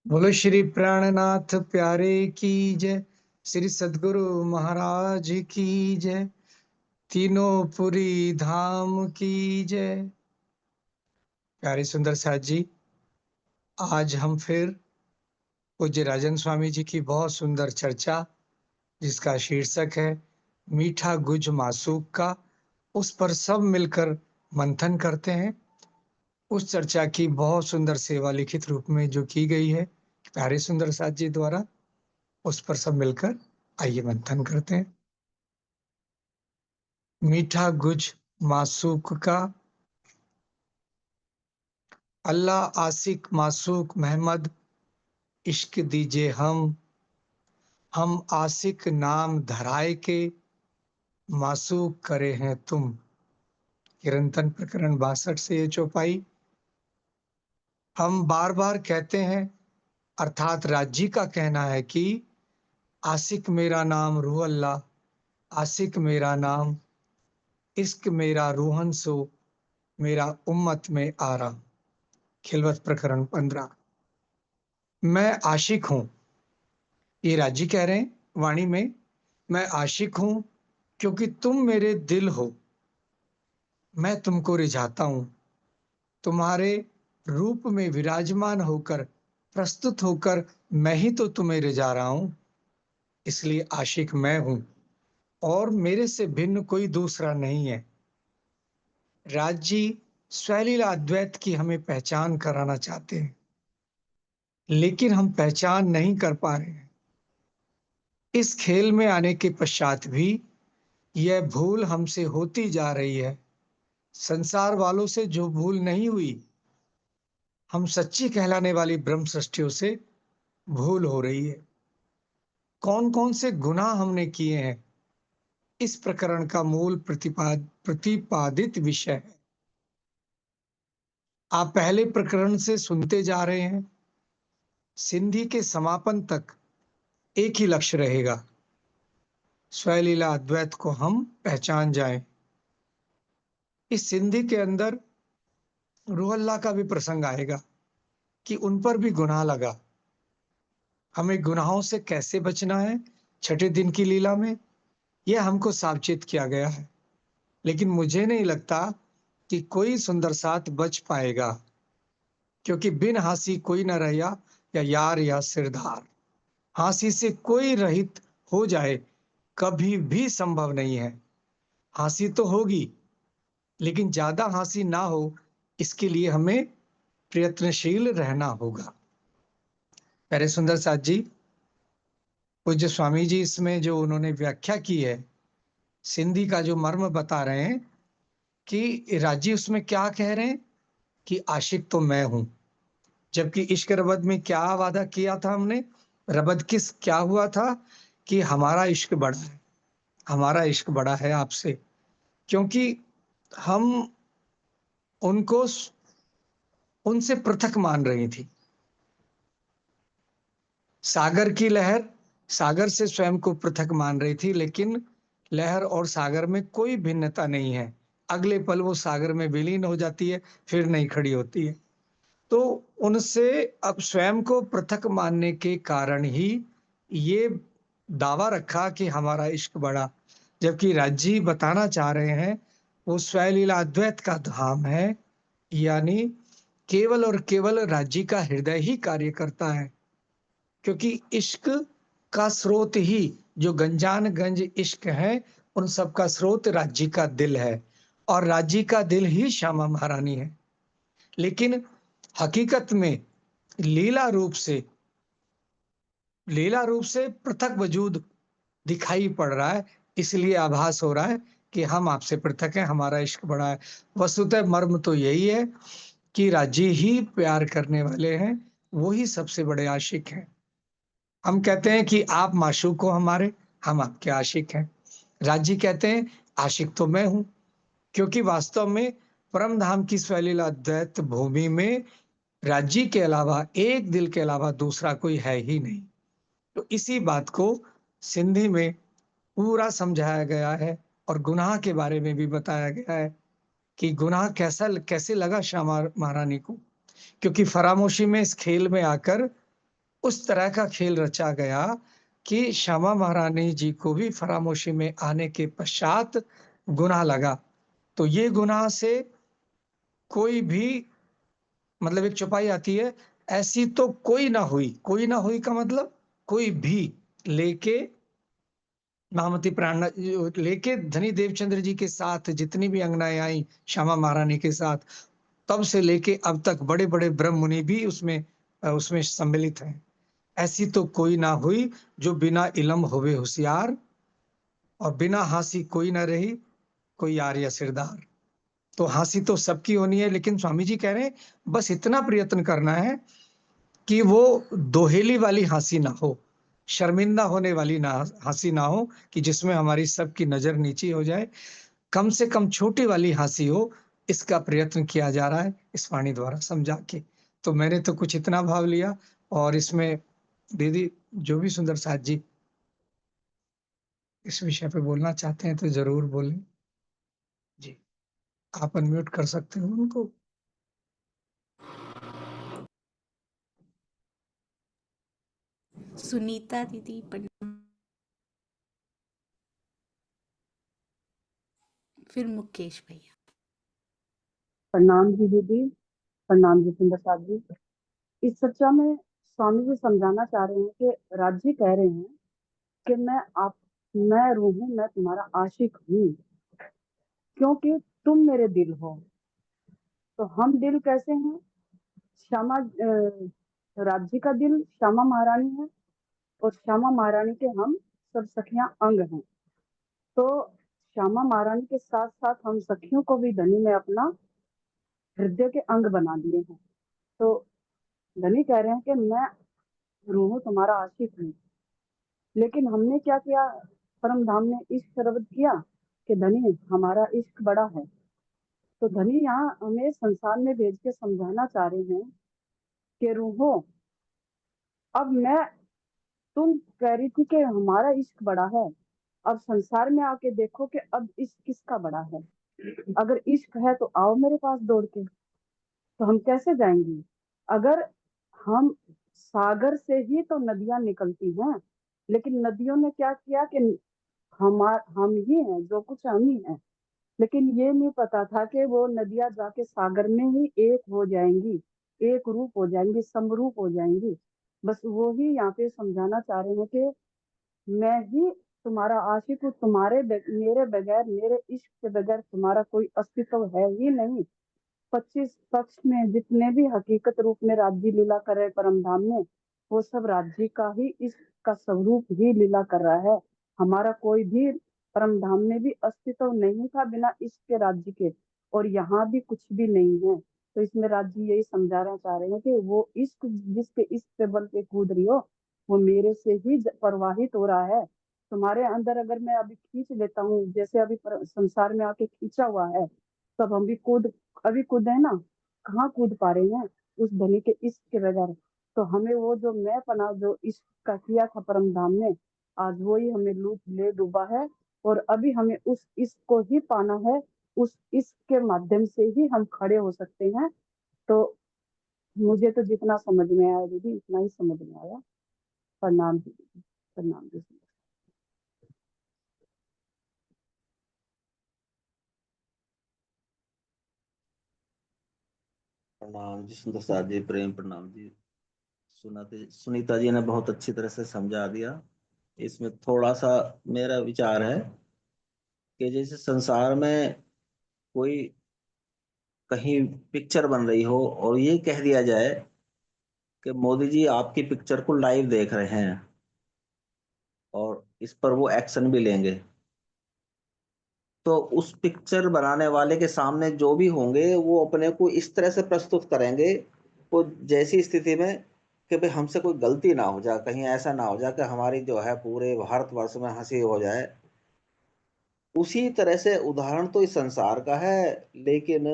बोलो श्री प्राणनाथ प्यारे की जय। श्री सद्गुरु महाराज की जय। तीनों पुरी धाम की जय। प्यारे सुंदर साथ जी, आज हम फिर पूज्य राजन स्वामी जी की बहुत सुंदर चर्चा, जिसका शीर्षक है मीठा गुज मासूक का, उस पर सब मिलकर मंथन करते हैं। उस चर्चा की बहुत सुंदर सेवा लिखित रूप में जो की गई है प्यारे सुंदर साथ जी द्वारा, उस पर सब मिलकर आइए मंथन करते हैं। मीठा गुज मासूक का। अल्लाह आशिक मासूक महमद, इश्क दीजिए हम आशिक नाम धराए के, मासूक करे हैं तुम। किरंतन प्रकरण 62 से ये चौपाई। हम बार बार कहते हैं, अर्थात राजी का कहना है कि आशिक मेरा नाम रूह अल्लाह, आशिक मेरा नाम इश्क मेरा रूहन सो, मेरा उम्मत में आरा। खिलवत प्रकरण 15। मैं आशिक हूं, ये राजी कह रहे हैं वाणी में। मैं आशिक हूं क्योंकि तुम मेरे दिल हो। मैं तुमको रिझाता हूं, तुम्हारे रूप में विराजमान होकर, प्रस्तुत होकर मैं ही तो तुम्हें रिझा रहा हूं। इसलिए आशिक मैं हूं और मेरे से भिन्न कोई दूसरा नहीं है। राजी स्वलीला अद्वैत की हमें पहचान कराना चाहते हैं, लेकिन हम पहचान नहीं कर पा रहे हैं। इस खेल में आने के पश्चात भी यह भूल हमसे होती जा रही है। संसार वालों से जो भूल नहीं हुई, हम सच्ची कहलाने वाली ब्रह्म सृष्टियों से भूल हो रही है। कौन कौन से गुनाह हमने किए हैं, इस प्रकरण का मूल प्रतिपादित विषय है। आप पहले प्रकरण से सुनते जा रहे हैं। सिंधी के समापन तक एक ही लक्ष्य रहेगा, स्वलीला अद्वैत को हम पहचान जाएं। इस सिंधी के अंदर रूह अल्लाह का भी प्रसंग आएगा कि उन पर भी गुनाह लगा। हमें गुनाहों से कैसे बचना है, छठे दिन की लीला में यह हमको सावचेत किया गया है। लेकिन मुझे नहीं लगता कि कोई सुंदर साथ बच पाएगा, क्योंकि बिन हंसी कोई न रहिया, या यार या सिरदार। हंसी से कोई रहित हो जाए कभी भी संभव नहीं है। हंसी तो होगी, लेकिन ज्यादा हंसी ना हो, इसके लिए हमें प्रयत्नशील रहना होगा। प्यारे सुंदर साथ जी, पूज्य स्वामी जी इसमें जो उन्होंने व्याख्या की है, सिंधी का जो मर्म बता रहे हैं कि राजी उसमें क्या कह रहे हैं कि आशिक तो मैं हूं। जबकि इश्क रबद में क्या वादा किया था हमने, रबद किस क्या हुआ था कि हमारा इश्क बड़ा है, हमारा इश्क बड़ा है आपसे। क्योंकि हम उनको उनसे पृथक मान रही थी। सागर की लहर सागर से स्वयं को पृथक मान रही थी, लेकिन लहर और सागर में कोई भिन्नता नहीं है। अगले पल वो सागर में विलीन हो जाती है, फिर नहीं खड़ी होती है। तो उनसे अब स्वयं को पृथक मानने के कारण ही ये दावा रखा कि हमारा इश्क बड़ा। जबकि राजी बताना चाह रहे हैं वो स्वलीला अद्वैत का धाम है, यानी केवल और केवल राज्य का हृदय ही कार्य करता है। क्योंकि इश्क का स्रोत ही, जो गंजान गंज इश्क है, उन सब का स्रोत राज्य का दिल है, और राज्य का दिल ही श्यामा महारानी है। लेकिन हकीकत में लीला रूप से पृथक वजूद दिखाई पड़ रहा है। इसलिए आभास हो रहा है कि हम आपसे पृथक हैं, हमारा इश्क बड़ा है। वस्तुतः मर्म तो यही है कि राजी ही प्यार करने वाले हैं, वो ही सबसे बड़े आशिक हैं। हम कहते हैं कि आप माशूक हो हमारे, हम आपके आशिक हैं। राजी कहते हैं आशिक तो मैं हूं, क्योंकि वास्तव में परम धाम की स्वलीला अद्वैत भूमि में राज्य के अलावा, एक दिल के अलावा दूसरा कोई है ही नहीं। तो इसी बात को सिंधी में पूरा समझाया गया है, और गुनाह के बारे में भी बताया गया है कि गुनाह कैसे लगा श्यामा महारानी को। क्योंकि फरामोशी में, इस खेल में आकर उस तरह का खेल रचा गया कि श्यामा महारानी जी को भी फरामोशी में आने के पश्चात गुनाह लगा। तो ये गुनाह से कोई भी मतलब एक चौपाई आती है, ऐसी तो कोई ना हुई का मतलब कोई भी लेके महामती प्राण लेके धनी देवचंद्र जी के साथ जितनी भी अंगनाएँ आई श्यामा महारानी के साथ, तब से लेके अब तक बड़े-बड़े ब्रह्म मुनि भी उसमें सम्मिलित हैं। ऐसी तो कोई ना हुई जो बिना इलम होवे होशियार और बिना हँसी कोई ना रही, कोई यार या सिरदार। तो हँसी तो सबकी होनी है, लेकिन स्वामी जी कह रहे हैं बस इतना प्रयत्न करना है कि वो दोहेली वाली हँसी ना हो, शर्मिंदा होने वाली ना हँसी ना हो कि जिसमें हमारी सबकी नज़र नीची हो जाए। कम से कम छोटी वाली हँसी हो, इसका प्रयत्न किया जा रहा है इस वाणी द्वारा समझा के। तो मैंने तो कुछ इतना भाव लिया और इसमें दीदी जो भी सुंदर साथ जी इस विषय पे बोलना चाहते हैं तो ज़रूर बोलें। जी, आप अनम्यूट कर सकते हो उनको। सुनीता दीदी फिर मुकेश भैया। प्रणाम जी दीदी, प्रणाम जी सुंदर साहब जी। इस चर्चा में स्वामी जी समझाना चाह रहे हैं कि राज जी कह रहे हैं कि मैं रूह हूँ, मैं तुम्हारा आशिक हूँ क्योंकि तुम मेरे दिल हो। तो हम दिल कैसे हैं? राज जी का दिल श्यामा महारानी है और श्यामा महारानी के हम सब सखियां अंग हैं। तो श्यामा महारानी के साथ साथ हम सखियों को भी धनी में अपना हृदय के अंग बना दिए हैं। तो धनी कह रहे हैं कि मैं रूह हूँ, तुम्हारा आशिक हूँ। लेकिन हमने क्या किया? परम धाम ने इश्क शरबत किया कि धनी हमारा इश्क बड़ा है। तो धनी यहाँ हमें संसार में भेज के समझाना चाह रहे हैं कि रूहो, अब तुम कह रही थी कि हमारा इश्क बड़ा है, अब संसार में आके देखो कि अब इश्क किसका बड़ा है। अगर इश्क है तो आओ मेरे पास दौड़ के। तो हम कैसे जाएंगे? अगर हम सागर से ही तो नदियां निकलती हैं, लेकिन नदियों ने क्या किया कि हम ही हैं, जो कुछ हम ही हैं। लेकिन ये नहीं पता था कि वो नदियां जाके सागर में ही एक हो जाएंगी, एक रूप हो जाएंगी, समरूप हो जाएंगी। बस वो ही यहाँ पे समझाना चाह रहे हैं कि मैं ही तुम्हारा आशिक हूँ, मेरे बगैर, मेरे इश्क के बगैर तुम्हारा कोई अस्तित्व है ही नहीं। 25 पक्ष में जितने भी हकीकत रूप में राज्य लीला कर रहे परम धाम में, वो सब राज्य का ही इसका स्वरूप ही लीला कर रहा है। हमारा कोई भी परम धाम में भी अस्तित्व नहीं था बिना इसके राज्य के, और यहाँ भी कुछ भी नहीं है। तो इसमें राज्य यही समझाना चाह रहे हैं कि वो इश्क जिसके इश्क पे बल पे कूद रही हो, वो मेरे से ही प्रवाहित हो रहा है। तुम्हारे अंदर अगर मैं अभी खींच लेता हूँ, जैसे अभी संसार में आके खींचा हुआ है, तब हम भी अभी कूदे ना, कहाँ कूद पा रहे हैं उस धनी के इश्क के बगैर। तो हमें वो जो मैं पना जो इश्क का किया था परम धाम में, आज वो ही हमें लूट ले डूबा है। और अभी हमें उस इश्क को ही पाना है, उस इश्क के माध्यम से ही हम खड़े हो सकते हैं। तो मुझे तो जितना समझ में आया दीदी, इतना ही समझ में आया। प्रणाम दीदी, प्रणाम दीदी। प्रणाम जी सुंदर साथ जी, प्रेम प्रणाम जी। सुनीता जी ने बहुत अच्छी तरह से समझा दिया। इसमें थोड़ा सा मेरा विचार है कि जैसे संसार में कोई कहीं पिक्चर बन रही हो और ये कह दिया जाए कि मोदी जी आपकी पिक्चर को लाइव देख रहे हैं और इस पर वो एक्शन भी लेंगे, तो उस पिक्चर बनाने वाले के सामने जो भी होंगे वो अपने को इस तरह से प्रस्तुत करेंगे, वो जैसी स्थिति में कि भाई हमसे कोई गलती ना हो जाए, कहीं ऐसा ना हो जाए कि हमारी जो है पूरे भारतवर्ष में हंसी हो जाए। उसी तरह से उदाहरण तो इस संसार का है, लेकिन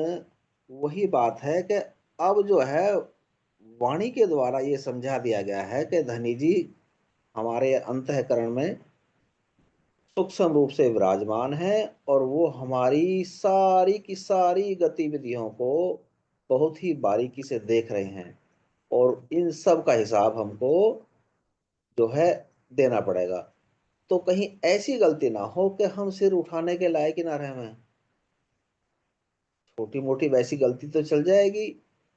वही बात है कि अब जो है वाणी के द्वारा ये समझा दिया गया है कि धनी जी हमारे अंतःकरण में सूक्ष्म रूप से विराजमान है और वो हमारी सारी की सारी गतिविधियों को बहुत ही बारीकी से देख रहे हैं और इन सब का हिसाब हमको जो है देना पड़ेगा। तो कहीं ऐसी गलती ना हो कि हम सिर उठाने के लायक ही ना रहे हैं। छोटी मोटी वैसी गलती तो चल जाएगी,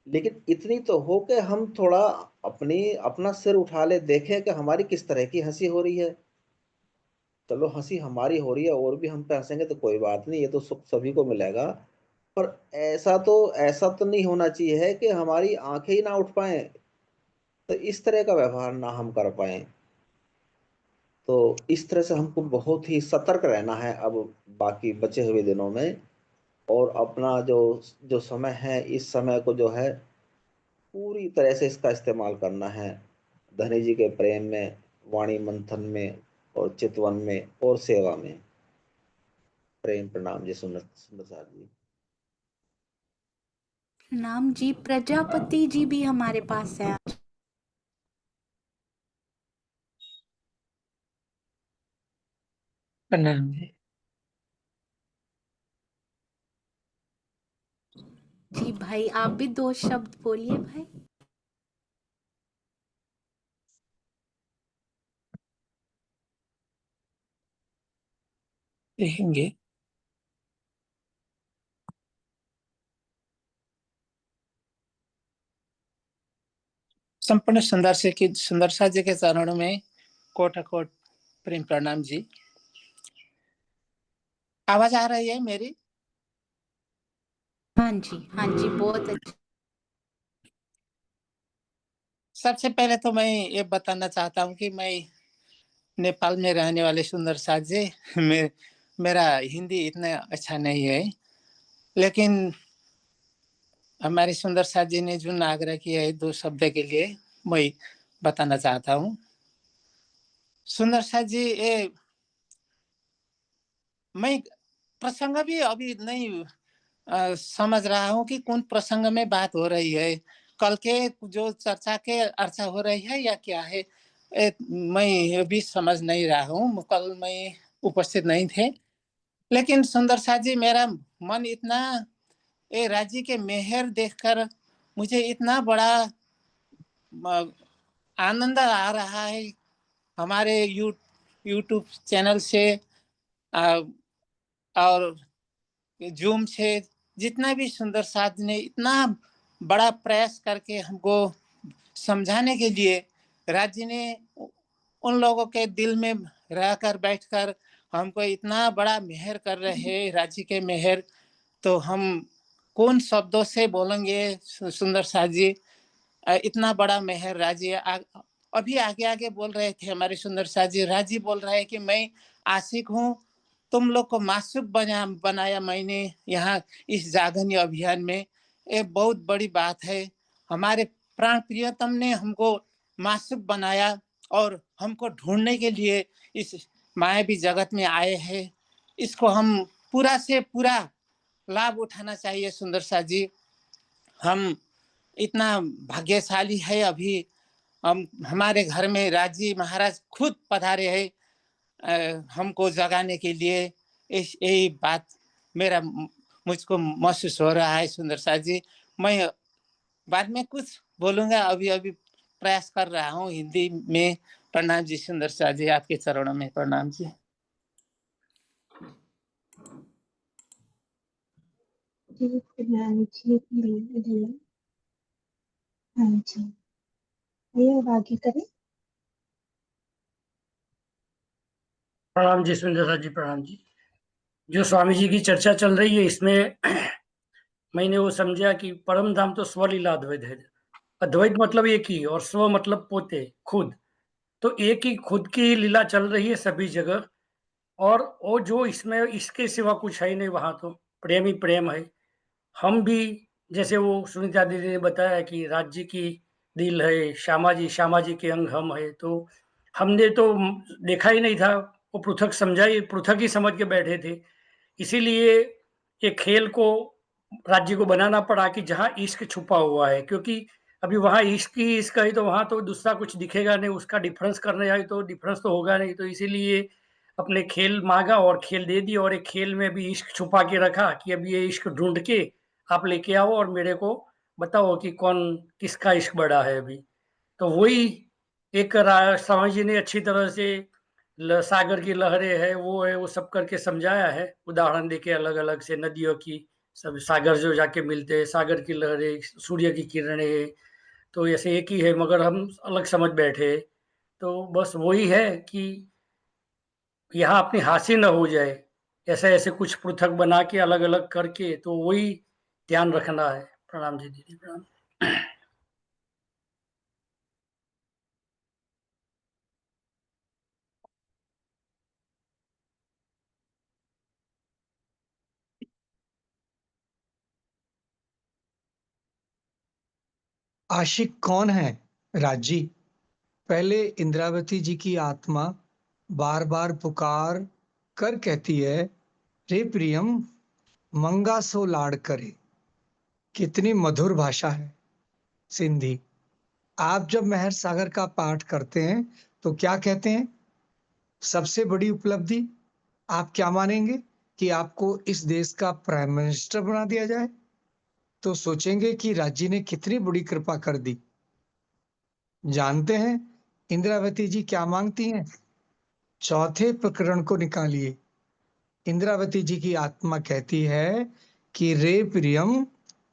लेकिन इतनी तो हो कि हम थोड़ा अपना सिर उठा ले, देखें कि हमारी किस तरह की हंसी हो रही है। चलो हंसी हमारी हो रही है और भी हम पे हंसेंगे तो कोई बात नहीं, ये तो सुख सभी को मिलेगा। पर ऐसा तो नहीं होना चाहिए है कि हमारी आंखें ही ना उठ पाए, तो इस तरह का व्यवहार ना हम कर पाए। तो इस तरह से हमको बहुत ही सतर्क रहना है अब बाकी बचे हुए दिनों में। और अपना जो जो समय है, इस समय को जो है पूरी तरह से इसका इस्तेमाल करना है धनी जी के प्रेम में, वाणी मंथन में, और चितवन में, और सेवा में। प्रेम प्रणाम जी सुंदर सुंदर साहब जी। नाम जी। प्रजापति जी भी हमारे पास है आज। प्रणाम जी। जी भाई, आप भी 2 शब्द बोलिए भाई। देखेंगे। संपूर्ण सुंदरसा जी के चरणों में कोट कोट प्रेम प्रणाम जी। आवाज आ रही है मेरी? हाँ जी, बहुत अच्छा। सबसे पहले तो मैं ये बताना चाहता हूँ कि मैं नेपाल में रहने वाले सुंदरसा जी, मेरा हिंदी इतना अच्छा नहीं है, लेकिन हमारे सुंदरसा जी ने जो आग्रह किया है 2 शब्द के लिए मैं बताना चाहता हूँ। सुंदरसा जी, ये मैं प्रसंग भी अभी नहीं समझ रहा हूँ कि कौन प्रसंग में बात हो रही है। कल के जो चर्चा के अर्चा हो रही है या क्या है, मैं भी समझ नहीं रहा हूँ। कल मैं उपस्थित नहीं थे, लेकिन सुंदर शाह जी, मेरा मन इतना ये राज्य के मेहर देखकर मुझे इतना बड़ा आनंद आ रहा है। हमारे यूट्यूब चैनल से और जूम से जितना भी सुंदर साथ ने इतना बड़ा प्रयास करके हमको समझाने के लिए, राज्य ने उन लोगों के दिल में रहकर बैठकर हमको इतना बड़ा मेहर कर रहे हैं, राज्य के मेहर। तो हम कौन शब्दों से बोलेंगे सुंदर साथ जी। इतना बड़ा मेहर राज्य अभी आगे आगे बोल रहे थे हमारे सुंदर साथ जी। राज्य बोल रहे हैं कि मैं आशिक हूँ, तुम लोग को मासूक बनाया मैंने यहाँ इस जागरण अभियान में। ये बहुत बड़ी बात है। हमारे प्राण प्रियतम ने हमको मासूक बनाया और हमको ढूंढने के लिए इस मायावी जगत में आए हैं। इसको हम पूरा से पूरा लाभ उठाना चाहिए सुंदर सा जी। हम इतना भाग्यशाली है, अभी हम हमारे घर में राजी महाराज खुद पधारे हैं हमको जगाने के लिए। यही बात मेरा मुझको महसूस हो रहा है सुंदर सा जी। मैं बाद में कुछ बोलूंगा, अभी अभी प्रयास कर रहा हूँ हिंदी में। प्रणाम जी सुंदर सा जी, आपके चरणों में प्रणाम जी। प्रणाम जी। हाँ जी, ये अब आगे करें। प्रणाम जी सुंदर जी, प्रणाम जी। जो स्वामी जी की चर्चा चल रही है इसमें मैंने वो समझा कि परम धाम तो स्वलीला अद्वैत है। अद्वैत मतलब एक ही, और स्व मतलब पोते, खुद। तो एक ही खुद की लीला चल रही है सभी जगह। और वो जो इसमें इसके सिवा कुछ है नहीं, वहां तो प्रेम ही प्रेम है। हम भी, जैसे वो सुनीता दीदी ने बताया कि राज्य की दिल है, श्यामा जी के अंग हम है, तो हमने तो देखा ही नहीं था, वो पृथक समझा ही, पृथक ही समझ के बैठे थे। इसीलिए ये खेल को, राज्य को बनाना पड़ा कि जहाँ इश्क छुपा हुआ है, क्योंकि अभी वहाँ इश्क ही इश्क है, तो वहाँ तो दूसरा कुछ दिखेगा नहीं, उसका डिफरेंस करने आए तो डिफरेंस तो होगा नहीं। तो इसीलिए अपने खेल मांगा और खेल दे दी, और एक खेल में भी इश्क छुपा के रखा कि अब ये इश्क ढूंढ के आप लेके आओ और मेरे को बताओ कि कौन किसका इश्क बड़ा है अभी। तो वही एक स्वामी जी ने अच्छी तरह से सागर की लहरें है वो सब करके समझाया है, उदाहरण देके अलग अलग से नदियों की, सब सागर जो जाके मिलते हैं, सागर की लहरें, सूर्य की किरणें, तो ऐसे एक ही है मगर हम अलग समझ बैठे। तो बस वही है कि यहाँ अपनी हासिल न हो जाए, ऐसे ऐसे कुछ पृथक बना के अलग अलग करके, तो वही ध्यान रखना है। प्रणाम जी दीदी, प्रणाम। आशिक कौन है राजी? पहले इंद्रावती जी की आत्मा बार बार पुकार कर कहती है, रे प्रियम मंगा सो लाड़ करे। कितनी मधुर भाषा है सिंधी। आप जब मेहर सागर का पाठ करते हैं तो क्या कहते हैं? सबसे बड़ी उपलब्धि आप क्या मानेंगे? कि आपको इस देश का प्राइम मिनिस्टर बना दिया जाए? तो सोचेंगे कि राज्य ने कितनी बड़ी कृपा कर दी। जानते हैं इंद्रावती जी क्या मांगती हैं? चौथे प्रकरण को निकालिए। इंद्रावती जी की आत्मा कहती है कि रे प्रियम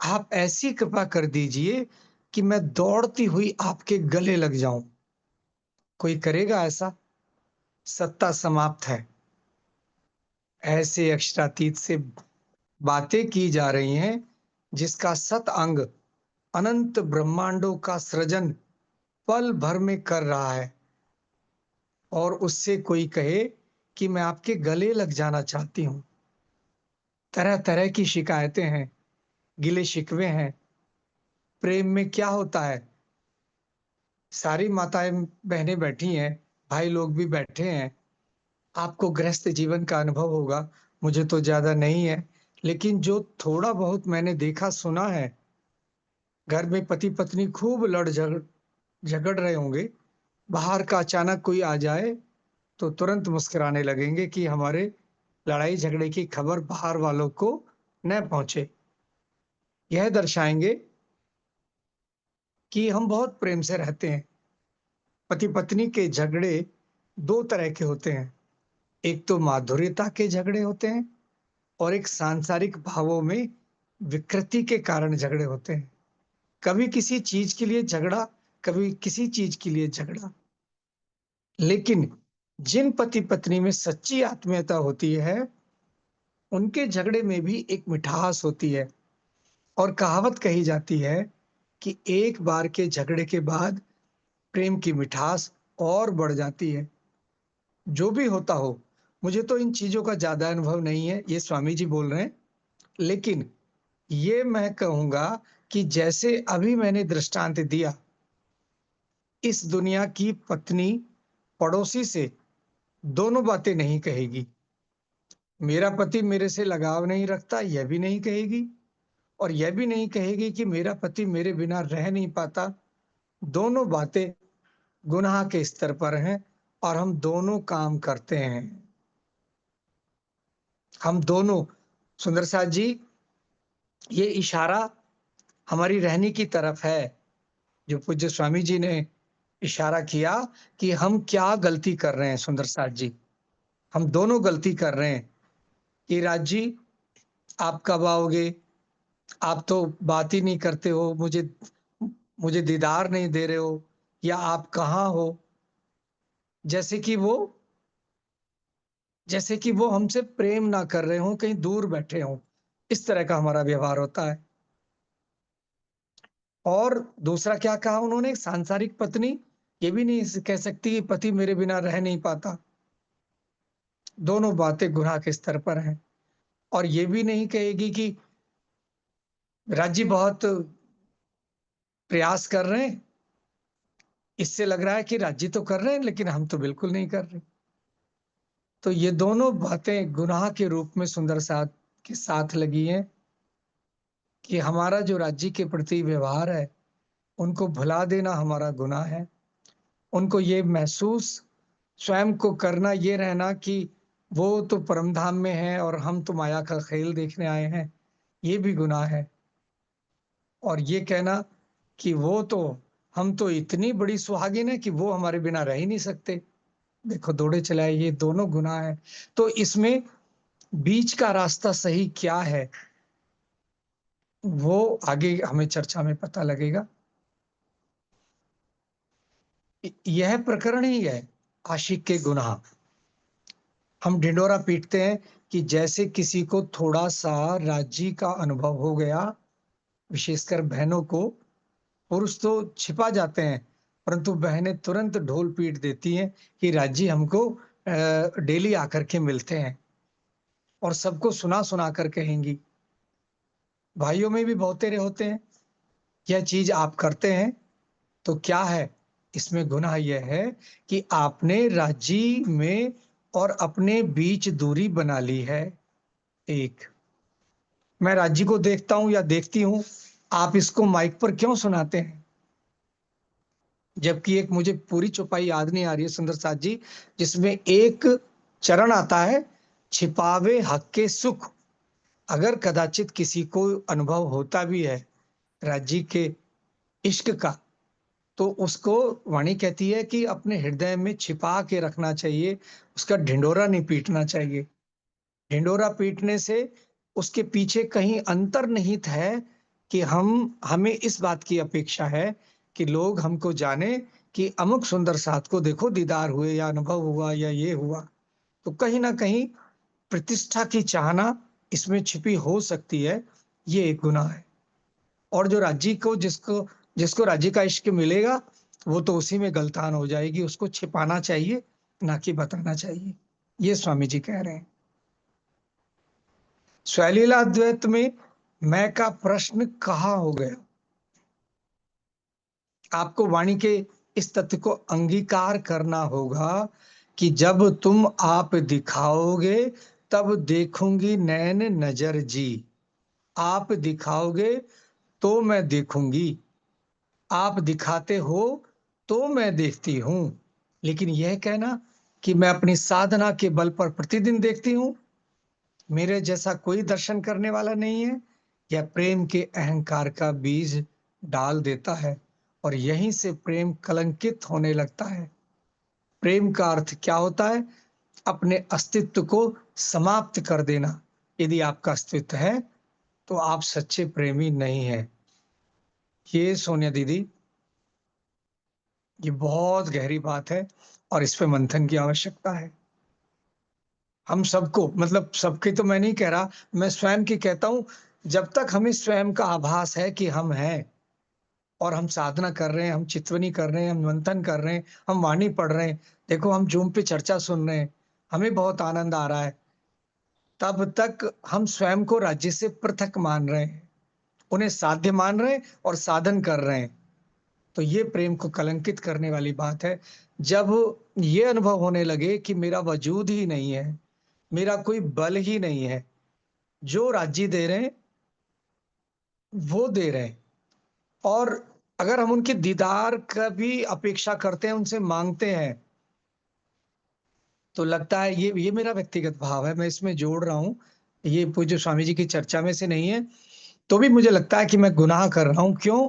आप ऐसी कृपा कर दीजिए कि मैं दौड़ती हुई आपके गले लग जाऊं। कोई करेगा ऐसा? सत्ता समाप्त है। ऐसे अक्षरातीत से बातें की जा रही हैं जिसका सत अंग अनंत ब्रह्मांडों का सृजन पल भर में कर रहा है, और उससे कोई कहे कि मैं आपके गले लग जाना चाहती हूं। तरह तरह की शिकायतें हैं, गिले शिकवे हैं। प्रेम में क्या होता है? सारी माताएं बहनें बैठी हैं, भाई लोग भी बैठे हैं। आपको गृहस्थ जीवन का अनुभव होगा, मुझे तो ज्यादा नहीं है, लेकिन जो थोड़ा बहुत मैंने देखा सुना है, घर में पति पत्नी खूब लड़ झगड़ रहे होंगे। बाहर का अचानक कोई आ जाए तो तुरंत मुस्कुराने लगेंगे कि हमारे लड़ाई झगड़े की खबर बाहर वालों को न पहुंचे। यह दर्शाएंगे कि हम बहुत प्रेम से रहते हैं। पति पत्नी के झगड़े दो तरह के होते हैं। एक तो माधुर्यता के झगड़े होते हैं और एक सांसारिक भावों में विकृति के कारण झगड़े होते हैं। कभी किसी चीज के लिए झगड़ा, कभी किसी चीज के लिए झगड़ा। लेकिन जिन पति पत्नी में सच्ची आत्मीयता होती है, उनके झगड़े में भी एक मिठास होती है। और कहावत कही जाती है कि एक बार के झगड़े के बाद प्रेम की मिठास और बढ़ जाती है। जो भी होता हो, मुझे तो इन चीजों का ज्यादा अनुभव नहीं है, ये स्वामी जी बोल रहे हैं। लेकिन ये मैं कहूंगा कि जैसे अभी मैंने दृष्टांत दिया, इस दुनिया की पत्नी पड़ोसी से दोनों बातें नहीं कहेगी। मेरा पति मेरे से लगाव नहीं रखता, यह भी नहीं कहेगी। और यह भी नहीं कहेगी कि मेरा पति मेरे बिना रह नहीं पाता। दोनों बातें गुनाह के स्तर पर हैं और हम दोनों काम करते हैं। हम दोनों, सुंदर साथ जी, ये इशारा हमारी रहनी की तरफ है। जो पूज्य स्वामी जी ने इशारा किया कि हम क्या गलती कर रहे हैं। सुंदर साथ जी, हम दोनों गलती कर रहे हैं कि राज जी आप कब आओगे? आप तो बात ही नहीं करते हो, मुझे मुझे दीदार नहीं दे रहे हो, या आप कहाँ हो? जैसे कि वो जैसे कि वो हमसे प्रेम ना कर रहे हो, कहीं दूर बैठे हो। इस तरह का हमारा व्यवहार होता है। और दूसरा क्या कहा उन्होंने? सांसारिक पत्नी ये भी नहीं कह सकती कि पति मेरे बिना रह नहीं पाता। दोनों बातें गुनाह के स्तर पर हैं। और ये भी नहीं कहेगी कि राजी बहुत प्रयास कर रहे हैं, इससे लग रहा है कि राज्य तो कर रहे हैं लेकिन हम तो बिल्कुल नहीं कर रहे। तो ये दोनों बातें गुनाह के रूप में सुंदर साथ के साथ लगी हैं कि हमारा जो राज्य के प्रति व्यवहार है, उनको भुला देना हमारा गुनाह है। उनको ये महसूस स्वयं को करना, ये रहना कि वो तो परम धाम में है और हम तो माया का खेल देखने आए हैं, ये भी गुनाह है। और ये कहना कि वो तो हम तो इतनी बड़ी सुहागिन है कि वो हमारे बिना रह ही नहीं सकते। देखो दौड़े चलाए, ये दोनों गुनाह है। तो इसमें बीच का रास्ता सही क्या है, वो आगे हमें चर्चा में पता लगेगा। यह प्रकरण ही है आशिक के गुनाह। हम ढिंडोरा पीटते हैं कि जैसे किसी को थोड़ा सा राजी का अनुभव हो गया, विशेषकर बहनों को। पुरुष तो छिपा जाते हैं, परंतु बहनें तुरंत ढोल पीट देती हैं कि राजी हमको डेली आकर के मिलते हैं, और सबको सुना सुना कर कहेंगी। भाइयों में भी बहुतेरे होते हैं। यह चीज आप करते हैं तो क्या है, इसमें गुनाह यह है कि आपने राजी में और अपने बीच दूरी बना ली है। एक, मैं राजी को देखता हूं या देखती हूं, आप इसको माइक पर क्यों सुनाते हैं? जबकि एक मुझे पूरी चौपाई याद नहीं आ रही है सुंदर साथ जी, जिसमें एक चरण आता है, छिपावे हक के सुख। अगर कदाचित किसी को अनुभव होता भी है राज्य के इश्क का, तो उसको वाणी कहती है कि अपने हृदय में छिपा के रखना चाहिए, उसका ढिंडोरा नहीं पीटना चाहिए। ढिंडोरा पीटने से उसके पीछे कहीं अंतर्निहित है कि हमें इस बात की अपेक्षा है कि लोग हमको जाने कि अमुक सुंदर साथ को देखो, दीदार हुए या अनुभव हुआ या ये हुआ। तो कहीं ना कहीं प्रतिष्ठा की चाहना इसमें छिपी हो सकती है। ये एक गुनाह है। और जो राज्य को जिसको जिसको राज्य का इश्क मिलेगा, वो तो उसी में गलतान हो जाएगी। उसको छिपाना चाहिए, ना कि बताना चाहिए। ये स्वामी जी कह रहे हैं। स्वलीला द्वैत में मैं का प्रश्न कहाँ हो गया? आपको वाणी के इस तथ्य को अंगीकार करना होगा कि जब तुम आप दिखाओगे तब देखूंगी नैन नजर जी। आप दिखाओगे तो मैं देखूंगी, आप दिखाते हो तो मैं देखती हूं। लेकिन यह कहना कि मैं अपनी साधना के बल पर प्रतिदिन देखती हूं, मेरे जैसा कोई दर्शन करने वाला नहीं है, यह प्रेम के अहंकार का बीज डाल देता है, और यहीं से प्रेम कलंकित होने लगता है। प्रेम का अर्थ क्या होता है? अपने अस्तित्व को समाप्त कर देना। यदि आपका अस्तित्व है तो आप सच्चे प्रेमी नहीं हैं। ये सोनिया दीदी, ये बहुत गहरी बात है और इस पे मंथन की आवश्यकता है। हम सबको, मतलब सबके तो मैं नहीं कह रहा, मैं स्वयं की कहता हूं। जब तक हमें स्वयं का आभास है कि हम हैं और हम साधना कर रहे हैं, हम चितवनी कर रहे हैं, हम मंथन कर रहे हैं, हम वाणी पढ़ रहे हैं, देखो हम जूम पे चर्चा सुन रहे हैं, हमें बहुत आनंद आ रहा है, तब तक हम स्वयं को राज्य से पृथक मान रहे हैं, उन्हें साध्य मान रहे हैं और साधन कर रहे हैं। तो ये प्रेम को कलंकित करने वाली बात है। जब ये अनुभव होने लगे कि मेरा वजूद ही नहीं है, मेरा कोई बल ही नहीं है, जो राज्य दे रहे हैं वो दे रहे हैं, और अगर हम उनके दीदार का भी अपेक्षा करते हैं, उनसे मांगते हैं, तो लगता है ये मेरा व्यक्तिगत भाव है, मैं इसमें जोड़ रहा हूं, ये पूज्य स्वामी जी की चर्चा में से नहीं है, तो भी मुझे लगता है कि मैं गुनाह कर रहा हूं। क्यों?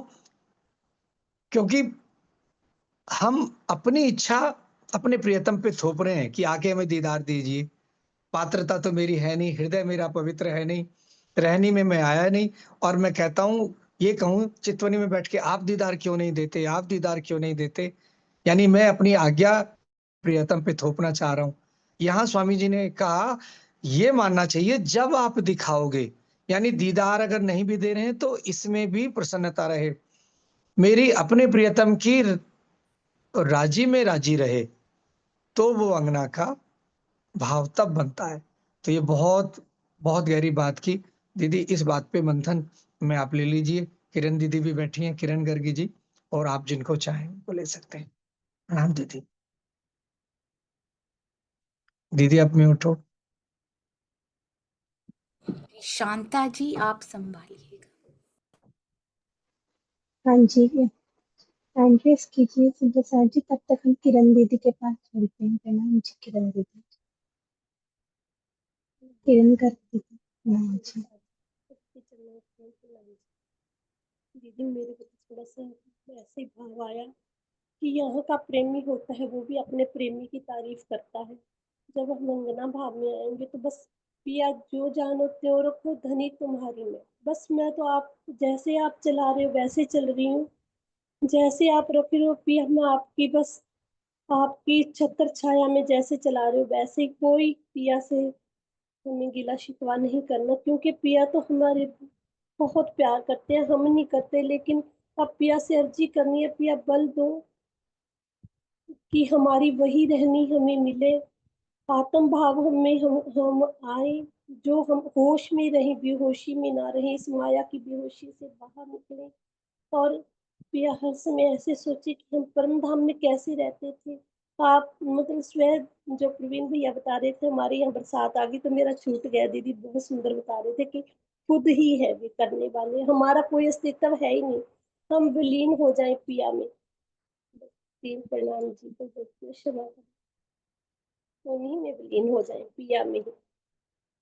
क्योंकि हम अपनी इच्छा अपने प्रियतम पे थोप रहे हैं कि आके हमें दीदार दीजिए। पात्रता तो मेरी है नहीं, हृदय मेरा पवित्र है नहीं, रहनी में मैं आया नहीं, और मैं कहता हूँ, ये कहूँ चितवनी में बैठ के, आप दीदार क्यों नहीं देते, आप दीदार क्यों नहीं देते? यानी मैं अपनी आज्ञा प्रियतम पे थोपना चाह रहा हूँ। यहाँ स्वामी जी ने कहा, ये मानना चाहिए जब आप दिखाओगे, यानी दीदार अगर नहीं भी दे रहे हैं तो इसमें भी प्रसन्नता रहे, मेरी अपने प्रियतम की राजी में राजी रहे, तो वो अंगना का भाव तब बनता है। तो ये बहुत बहुत गहरी बात की दीदी। इस बात पे मंथन में आप ले लीजिए। किरण दीदी भी बैठी हैं, किरण गर्गी जी, और आप जिनको चाहें वो ले सकते हैं। प्रणाम दीदी। दीदी आप में उठो। शांता जी आप संभालिएगा। हाँ जी, एड्रेस कीजिए सुंदर सार जी, तब तक हम किरण दीदी के पास चलते हैं। प्रणाम जी किरण दीदी। किरण कर दीदी, प्रणाम जी। दीदी मेरे को थोड़ा सा ऐसे ऐसे भाव आया कि यहाँ का प्रेमी होता है वो भी अपने प्रेमी की तारीफ करता है। जब हम अंगना भाव में आएंगे तो बस पिया जो जानो त्यों रखो धनी तुम्हारी मैं, बस मैं तो आप जैसे आप चला रहे हो वैसे चल रही हूँ, जैसे आप रख रहे हो पिया मैं आपकी बस आपकी छत्र छाया में जैसे चला रहे हो वैसे ही, कोई पिया से हमें गिला शिकवा नहीं करना, क्योंकि पिया तो हमारे बहुत प्यार करते हैं, हम नहीं करते, लेकिन अब पिया से अर्जी करनी है, पिया बल दो कि हमारी वही रहनी हमें मिले, आत्म भाव हमें हम आए, जो हम होश में रहे बेहोशी में ना रहे, इस माया की बेहोशी से बाहर निकले। और पिया हर समय ऐसे सोचे कि हम परम धाम में कैसे रहते थे। आप मतलब स्वयं जो प्रवीण भैया बता रहे थे हमारे यहाँ बरसात आ गई तो मेरा छूट गया, दीदी बहुत सुंदर बता रहे थे कि खुद ही है वे करने वाले, हमारा कोई अस्तित्व है ही नहीं, हम विलीन हो जाए पिया में। तीन प्रणाम जी को क्षमा करें, उन्हीं में विलीन हो जाए पिया में ही,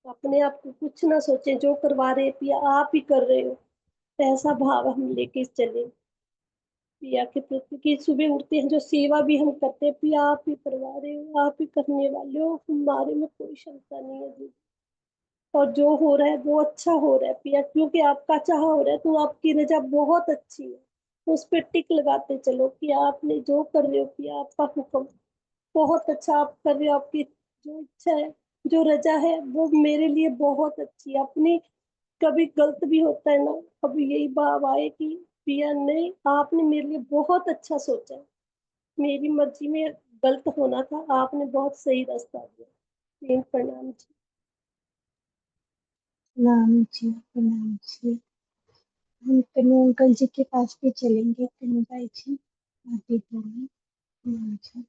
अपने आप को कुछ ना सोचे, जो करवा रहे पिया आप ही कर रहे हो, ऐसा भाव हम लेके चले पिया के प्रति की। सुबह उठते हैं जो सेवा भी हम करते हैं पिया आप ही करवा रहे हो, आप ही करने वाले हो, हमारे में कोई क्षमता नहीं है दीदी, और जो हो रहा है वो अच्छा हो रहा है पिया, क्योंकि आपका चाह हो रहा है तो आपकी रजा बहुत अच्छी है, उस पर टिक लगाते चलो कि आपने जो कर रहे हो पिया आपका हुक्म बहुत अच्छा आप कर रहे हो, आपकी जो इच्छा है जो रजा है वो मेरे लिए बहुत अच्छी है। अपनी कभी गलत भी होता है ना, कभी यही भाव आए कि पिया नहीं आपने मेरे लिए बहुत अच्छा सोचा है, मेरी मर्जी में गलत होना था, आपने बहुत सही रास्ता दिया। तीन प्रणाम जी। प्रणाम जी, प्रणाम जी। हम कन्नू अंकल जी के पास भी चलेंगे, कन्नू भाई जी आप भी बोलिए। प्रणाम जी।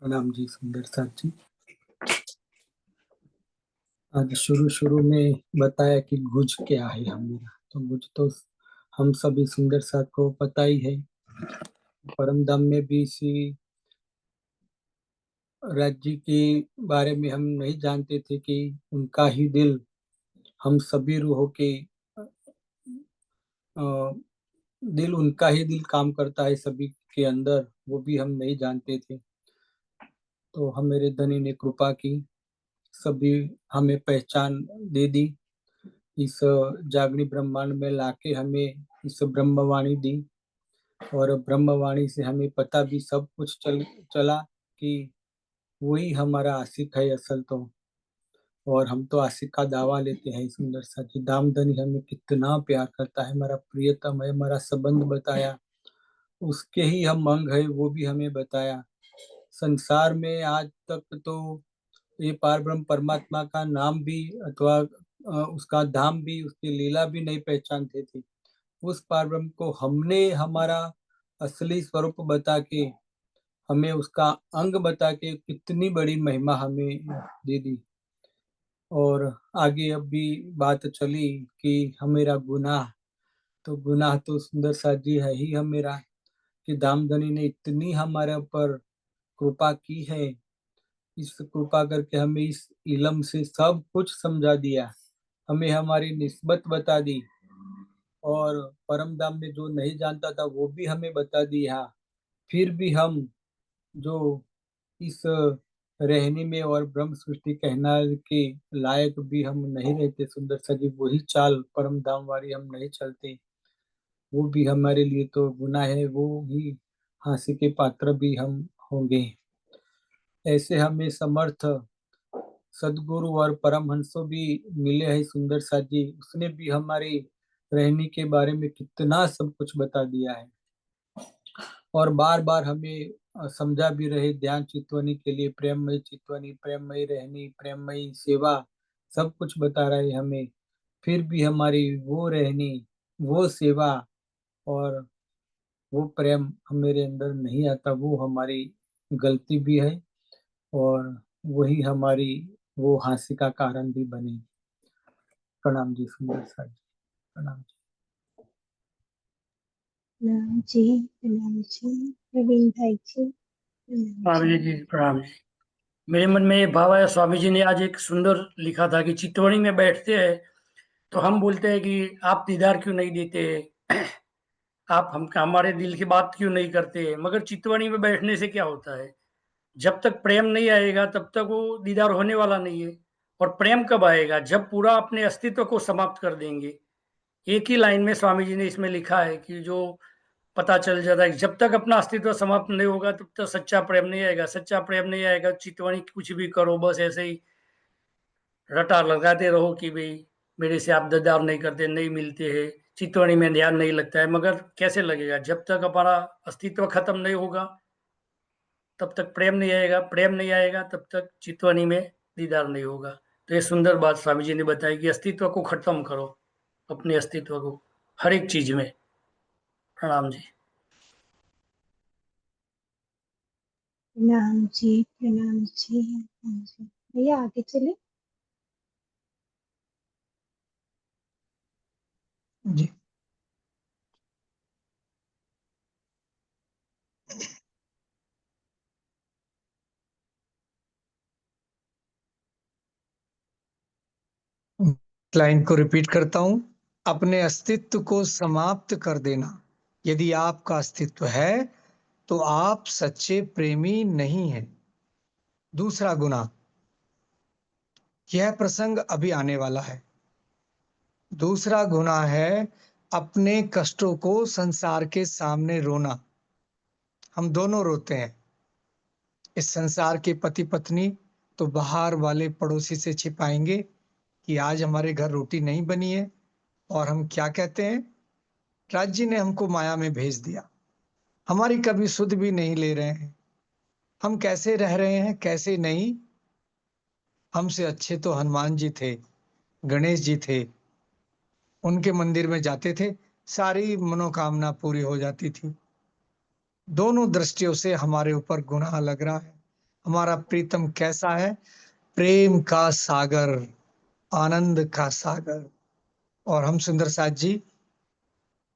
प्रणाम जी सुंदर साथ जी। आज शुरू में बताया कि गुज क्या है हमारा, तो गुज तो हम सभी सुंदर साथ को पता ही है। परम धाम में भी इसी राज्य के बारे में हम नहीं जानते थे कि उनका ही दिल हम सभी रूहों के दिल उनका ही दिल काम करता है सभी के अंदर, वो भी हम नहीं जानते थे। तो हम मेरे धनी ने कृपा की, सभी हमें पहचान दे दी, इस जागनी ब्रह्मांड में लाके हमें इस ब्रह्मवाणी दी, और ब्रह्मवाणी से हमें पता भी सब कुछ चला कि वही हमारा आशिक है असल तो। और हम तो आशिक का दावा लेते हैं सुंदर सा कि दामदनी हमें कितना प्यार करता है, हमारा प्रियतम है, हमारा संबंध बताया, उसके ही हम अंग है वो भी हमें बताया। संसार में आज तक तो ये पार ब्रह्म परमात्मा का नाम भी अथवा उसका धाम भी उसकी लीला भी नहीं पहचानते थे। उस पार ब्रह्म को हमने हमारा असली स्वरूप बता के, हमें उसका अंग बता के कितनी बड़ी महिमा हमें दे दी। और आगे अब भी बात चली कि हमेरा गुनाह, तो गुनाह तो सुंदर सा जी है ही हमेरा, कि दामदनी ने इतनी हमारे ऊपर कृपा की है, इस कृपा करके हमें इस इलम से सब कुछ समझा दिया, हमें हमारी निस्बत बता दी, और परम धाम में जो नहीं जानता था वो भी हमें बता दिया। फिर भी हम जो इस रहने में और ब्रह्म सृष्टि कहना के लायक भी हम नहीं रहते सुंदर सा जी, वही चाल परम धाम वाली हम नहीं चलते, वो भी हमारे लिए तो गुनाह है, वो ही फांसी के पात्र भी हम होंगे। ऐसे हमें समर्थ सदगुरु और परमहंसों भी मिले हैं सुंदर सा जी, उसने भी हमारी रहने के बारे में कितना सब कुछ बता दिया है, और बार बार हमें समझा भी रहे ध्यान चितवनी के लिए, प्रेममयी चितवनी, प्रेममयी रहनी, प्रेममयी सेवा, सब कुछ बता रहे हमें। फिर भी हमारी वो रहनी, वो सेवा और वो प्रेम हमारे अंदर नहीं आता, वो हमारी गलती भी है, और वही हमारी वो हास्य का कारण भी बने। प्रणाम जी सुंदर सा जी, प्रणाम जी। प्रणाम जी, प्रणाम जी, प्रवीण भाई जी, प्रणाम प्रणाम जी। जी प्रणाम जी। मेरे मन में ये भाव आया, स्वामी जी ने आज एक सुंदर लिखा था कि चितवनी में बैठते हैं तो हम बोलते हैं कि आप दीदार क्यों नहीं देते, आप हम हमारे दिल की बात क्यों नहीं करते, मगर चितवनी में बैठने से क्या होता है, जब तक प्रेम नहीं आएगा तब तक वो दीदार होने वाला नहीं है। और प्रेम कब आएगा, जब पूरा अपने अस्तित्व को समाप्त कर देंगे। एक ही लाइन में स्वामी जी ने इसमें लिखा है कि जो पता चल जाता है जब तक अपना अस्तित्व समाप्त नहीं होगा तब तक सच्चा प्रेम नहीं आएगा। सच्चा प्रेम नहीं आएगा, चितवनी कुछ भी करो, बस ऐसे ही रटा लगाते रहो कि भाई मेरे से आप दीदार नहीं करते, नहीं मिलते हैं, चितवनी में ध्यान नहीं लगता है, मगर कैसे लगेगा, जब तक हमारा अस्तित्व खत्म नहीं होगा तब तक प्रेम नहीं आएगा, प्रेम नहीं आएगा तब तक चितवनी में दीदार नहीं होगा। तो ये सुंदर बात स्वामी जी ने बताई कि अस्तित्व को खत्म करो, अपने अस्तित्व को हर एक चीज में। प्रणाम जी। प्रणाम जी, प्रणाम जी, प्रणाम जी। भैया आगे चले। जी। लाइन को रिपीट करता हूं। अपने अस्तित्व को समाप्त कर देना। यदि आपका अस्तित्व है तो आप सच्चे प्रेमी नहीं हैं। दूसरा गुनाह, यह प्रसंग अभी आने वाला है। दूसरा गुनाह है अपने कष्टों को संसार के सामने रोना। हम दोनों रोते हैं। इस संसार के पति पत्नी तो बाहर वाले पड़ोसी से छिपाएंगे कि आज हमारे घर रोटी नहीं बनी है, और हम क्या कहते हैं, राज्य ने हमको माया में भेज दिया, हमारी कभी सुध भी नहीं ले रहे हैं, हम कैसे रह रहे हैं कैसे नहीं। हमसे अच्छे तो हनुमान जी थे, गणेश जी थे, उनके मंदिर में जाते थे, सारी मनोकामना पूरी हो जाती थी। दोनों दृष्टियों से हमारे ऊपर गुनाह लग रहा है। हमारा प्रीतम कैसा है, प्रेम का सागर, आनंद का सागर। और हम सुंदर साथ जी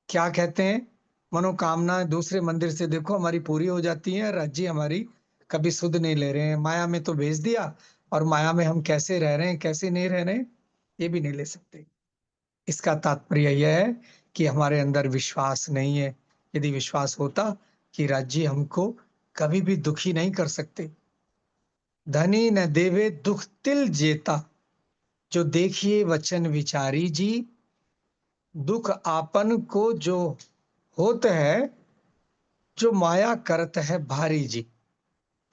क्या कहते हैं, मनोकामना दूसरे मंदिर से देखो हमारी पूरी हो जाती है, राज्य हमारी कभी सुध नहीं ले रहे हैं, माया में तो भेज दिया, और माया में हम कैसे रह रहे हैं कैसे नहीं रह रहे हैं ये भी नहीं ले सकते। इसका तात्पर्य यह है कि हमारे अंदर विश्वास नहीं है। यदि विश्वास होता कि राज्य हमको कभी भी दुखी नहीं कर सकते। धनी न देवे दुख तिल जेता, जो देखिए वचन विचारी जी। दुख आपन को जो होत है, जो माया करत है भारी जी।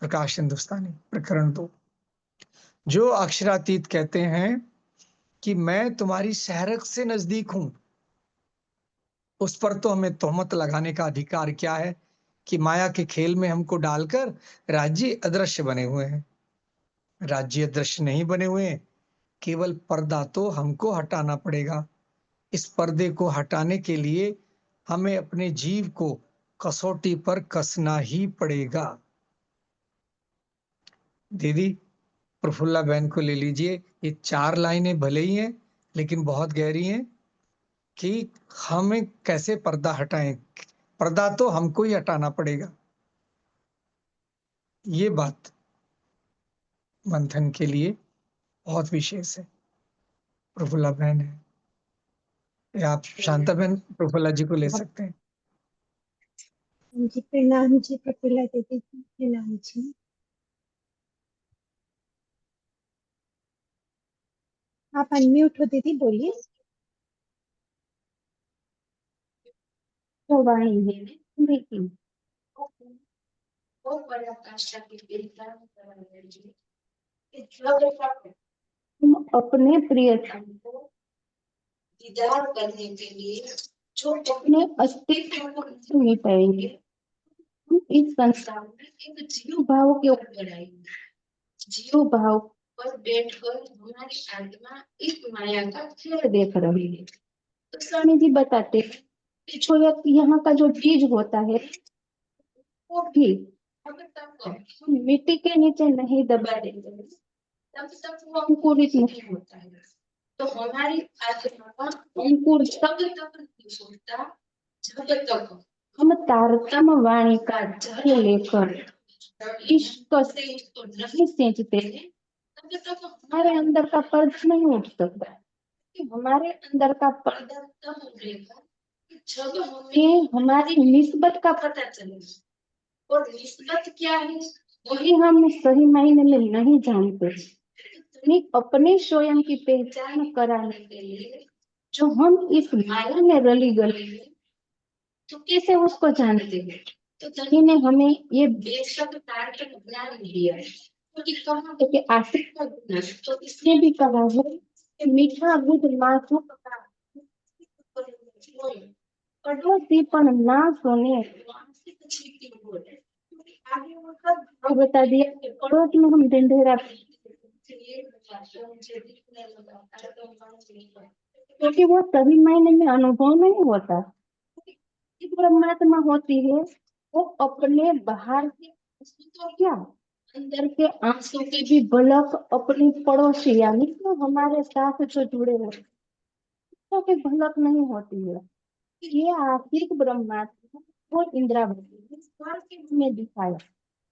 प्रकाश हिंदुस्तानी प्रकरण 2। जो अक्षरातीत कहते हैं कि मैं तुम्हारी शहरक से नजदीक हूं, उस पर तो हमें तोहमत लगाने का अधिकार क्या है कि माया के खेल में हमको डालकर राज्य अदृश्य बने हुए हैं। राज्य अदृश्य नहीं बने हुए हैं, केवल पर्दा तो हमको हटाना पड़ेगा। इस पर्दे को हटाने के लिए हमें अपने जीव को कसौटी पर कसना ही पड़ेगा। दीदी प्रफुल्ला बहन को ले लीजिए, ये 4 लाइनें भले ही हैं लेकिन बहुत गहरी हैं कि हमें कैसे पर्दा हटाएं। पर्दा तो हमको ही हटाना पड़ेगा। ये बात मंथन के लिए बहुत विशेष है। प्रफुल्ला बहन है, या आप शांता बहन प्रफुल्ला जी को ले सकते हैं। जी प्रणाम जी, प्रफुल्ला दीदी जी, प्रणाम जी। आप अनम्यूट हो दीदी, बोलिए। तो वाणी है लेकिन वो पराकाष्ठा की बेहतर हम अपने प्रियतम को दीदार करने के लिए जो अपने अस्तित्व को नहीं मिटाएंगे, हम इस संसार में एक जीव भाव के ऊपर आएंगे। जीव भाव पर बैठकर हमारी आत्मा इस माया का खेल देख रही है। तो स्वामी जी बताते हैं कि जो यहाँ का जो बीज होता है वो भी अगर तक हम मिट्टी के नीचे नहीं दबा देंगे तब तक वो अंकुरित नहीं होता है। तो हमारी आत्मा का अंकुर तब तक नहीं होता जब तक हम तारतम वाणी का जल लेकर इश्क से इसको नहीं सींचते तब तक हमारे अंदर का पर्दा नहीं उठ सकता। कि हमारे अंदर का पर्दा तब उठेगा जब हमें हमारी निस्बत का पता चलेगा। और निस्बत क्या है वही हम सही मायने में नहीं जानते। अपने स्वयं की पहचान कराने के लिए जो हम इस माया में रली गली है तो कैसे उसको जानते हैं। तो धनी ने हमें ये बेशक तार्किक ज्ञान दिया है। क्योंकि कहा है कि आशिक का गुण, तो इसने भी कहा है कि मीठा दूध नाजुक का पड़ोसी पण ना सुने आशिक छीटी बोले। क्योंकि आगे वो सब बता दिया कि पड़ोस में हम ढिंढेरा क्योंकि वो सभी मायने में अनुभव नहीं होता। परमात्मा होती है वो अपने बाहर के तो क्या अंदर के आंसू की भी भलक अपनी पड़ोसी यानी तो हमारे साथ जो जुड़े हुए तो की भलक नहीं होती है। ये आखिर ब्रह्मात्मा वो इंद्रावती स्वर्ग में दिखाया।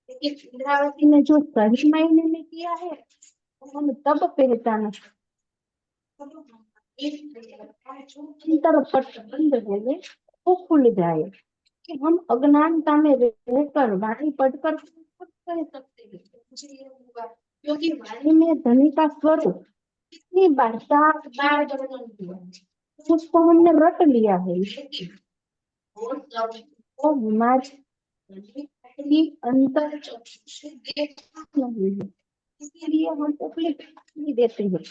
लेकिन इंद्रावती ने जो सही मायने में किया है वो हम तब पहचान अंतर पट बंद है वो खुल जाए कि हम अज्ञानता में रहकर वाणी पढ़कर कह सकते हैं मुझे ये हुआ। क्योंकि वाणी में धनी का स्वरूप इतनी बार 7 बार वर्णन किया उसको हमने रट लिया है। लेकिन वो हमारी अंतर चक्षु से देखा नहीं है इसलिए हम उपलब्ध नहीं देते हैं।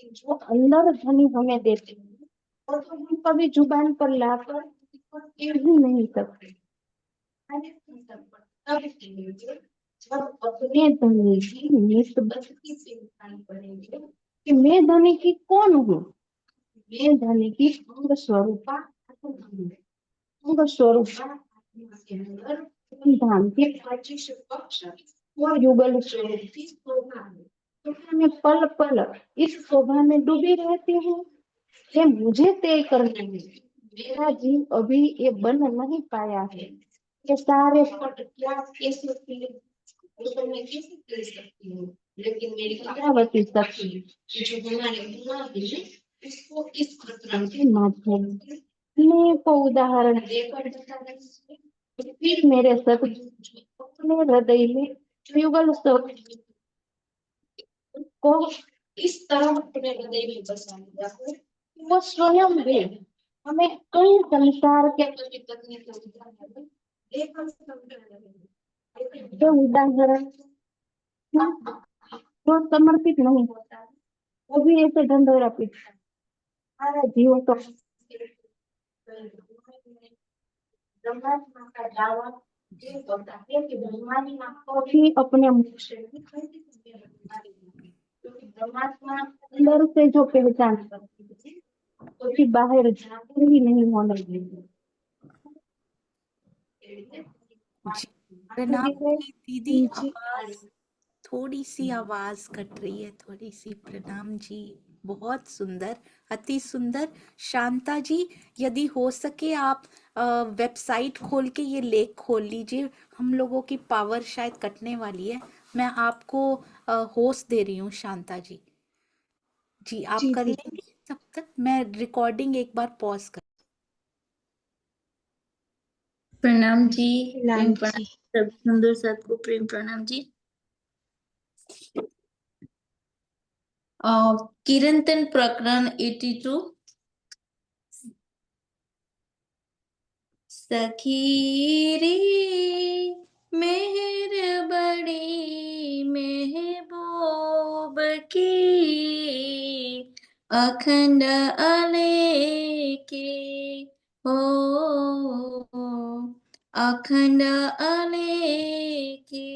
जो अंदर धनी हमें देते हैं और तो हम कभी जुबान पर लाकर कह ही नहीं सकते। जब अपने धनी की निस्बत की पहचान करेंगे कि मैं धनी की कौन हूँ। मैं धनी की अंग स्वरूपा अंग स्वरूपा के अंदर धाम के 25 पक्ष और युगल स्वरूप की शोभा है। तो मैं पल पल इस शोभा में डूबी रहती हूँ। ये मुझे तय करना है। मेरा जीव अभी ये बन नहीं पाया है। ये सारे पट क्या कैसे तो मैं कैसे कर सकती हूँ। लेकिन मेरी इंद्रावती शक्ति जो हमारे दिमाग है इसको इस प्रकार के माध्यम से अनेकों उदाहरण देकर फिर मेरे सतगुरु अपने हृदय में युगल को इस तरह अपने हृदय में बसा लिया है वो स्वयं है। हमें कई संसार के पति पत्नी के उदाहरण देखकर समझ रहे हैं। जो उदाहरण जो समर्पित नहीं होता वो भी ऐसे ढंढोरा पीटता हमारा जीव तो ब्रह्मात्मा का दावा ये होता है कि ब्रह्मात्मा को भी अपने मुख से क्योंकि परमात्मा अंदर से जो पहचान करती है तो फिर बाहर जाकर ही नहीं होने देगी। प्रणाम दीदी, आवाज थोड़ी सी आवाज कट रही है, थोड़ी सी। प्रणाम जी, बहुत सुंदर, अति सुंदर। शांता जी, यदि हो सके आप वेबसाइट खोल के ये लेख खोल लीजिए। हम लोगों की पावर शायद कटने वाली है। मैं आपको होस्ट दे रही हूँ शांता जी। जी आप कर लेंगे तब तक? मैं रिकॉर्डिंग एक बार पॉज कर। प्रणाम जी, प्रेम प्रणाम सब सुंदर सत को प्रेम प्रणाम जी। कीर्तन प्रकरण 82। सखी रे मेहर बड़ी महबूब की अखंड अलेके हो अखंड अलेके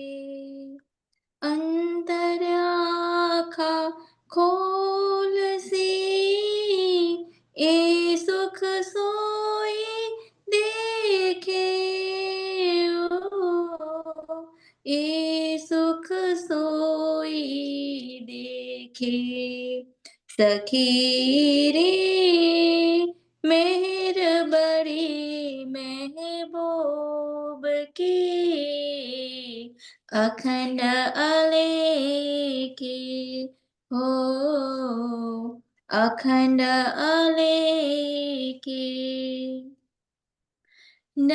अंतर आँखा खोल सी ए सुख सोई देखे ओ ए सुख सोई देखे सखी रे मेहर बड़ी महबूब की अखंड अलेखे हो, अखंड अलेखे। न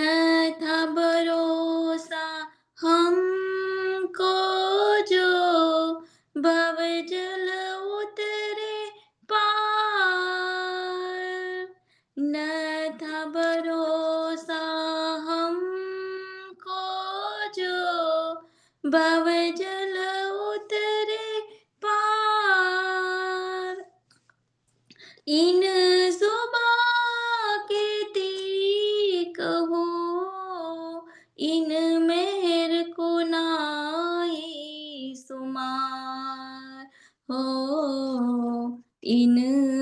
था भरोसा हमको जो भव जल उतरे पार, न था भरोसा हमको जो भव जल उतरे पार। इन जुबा के तीक हो, इन मेहर को नाई सुमार हो, इन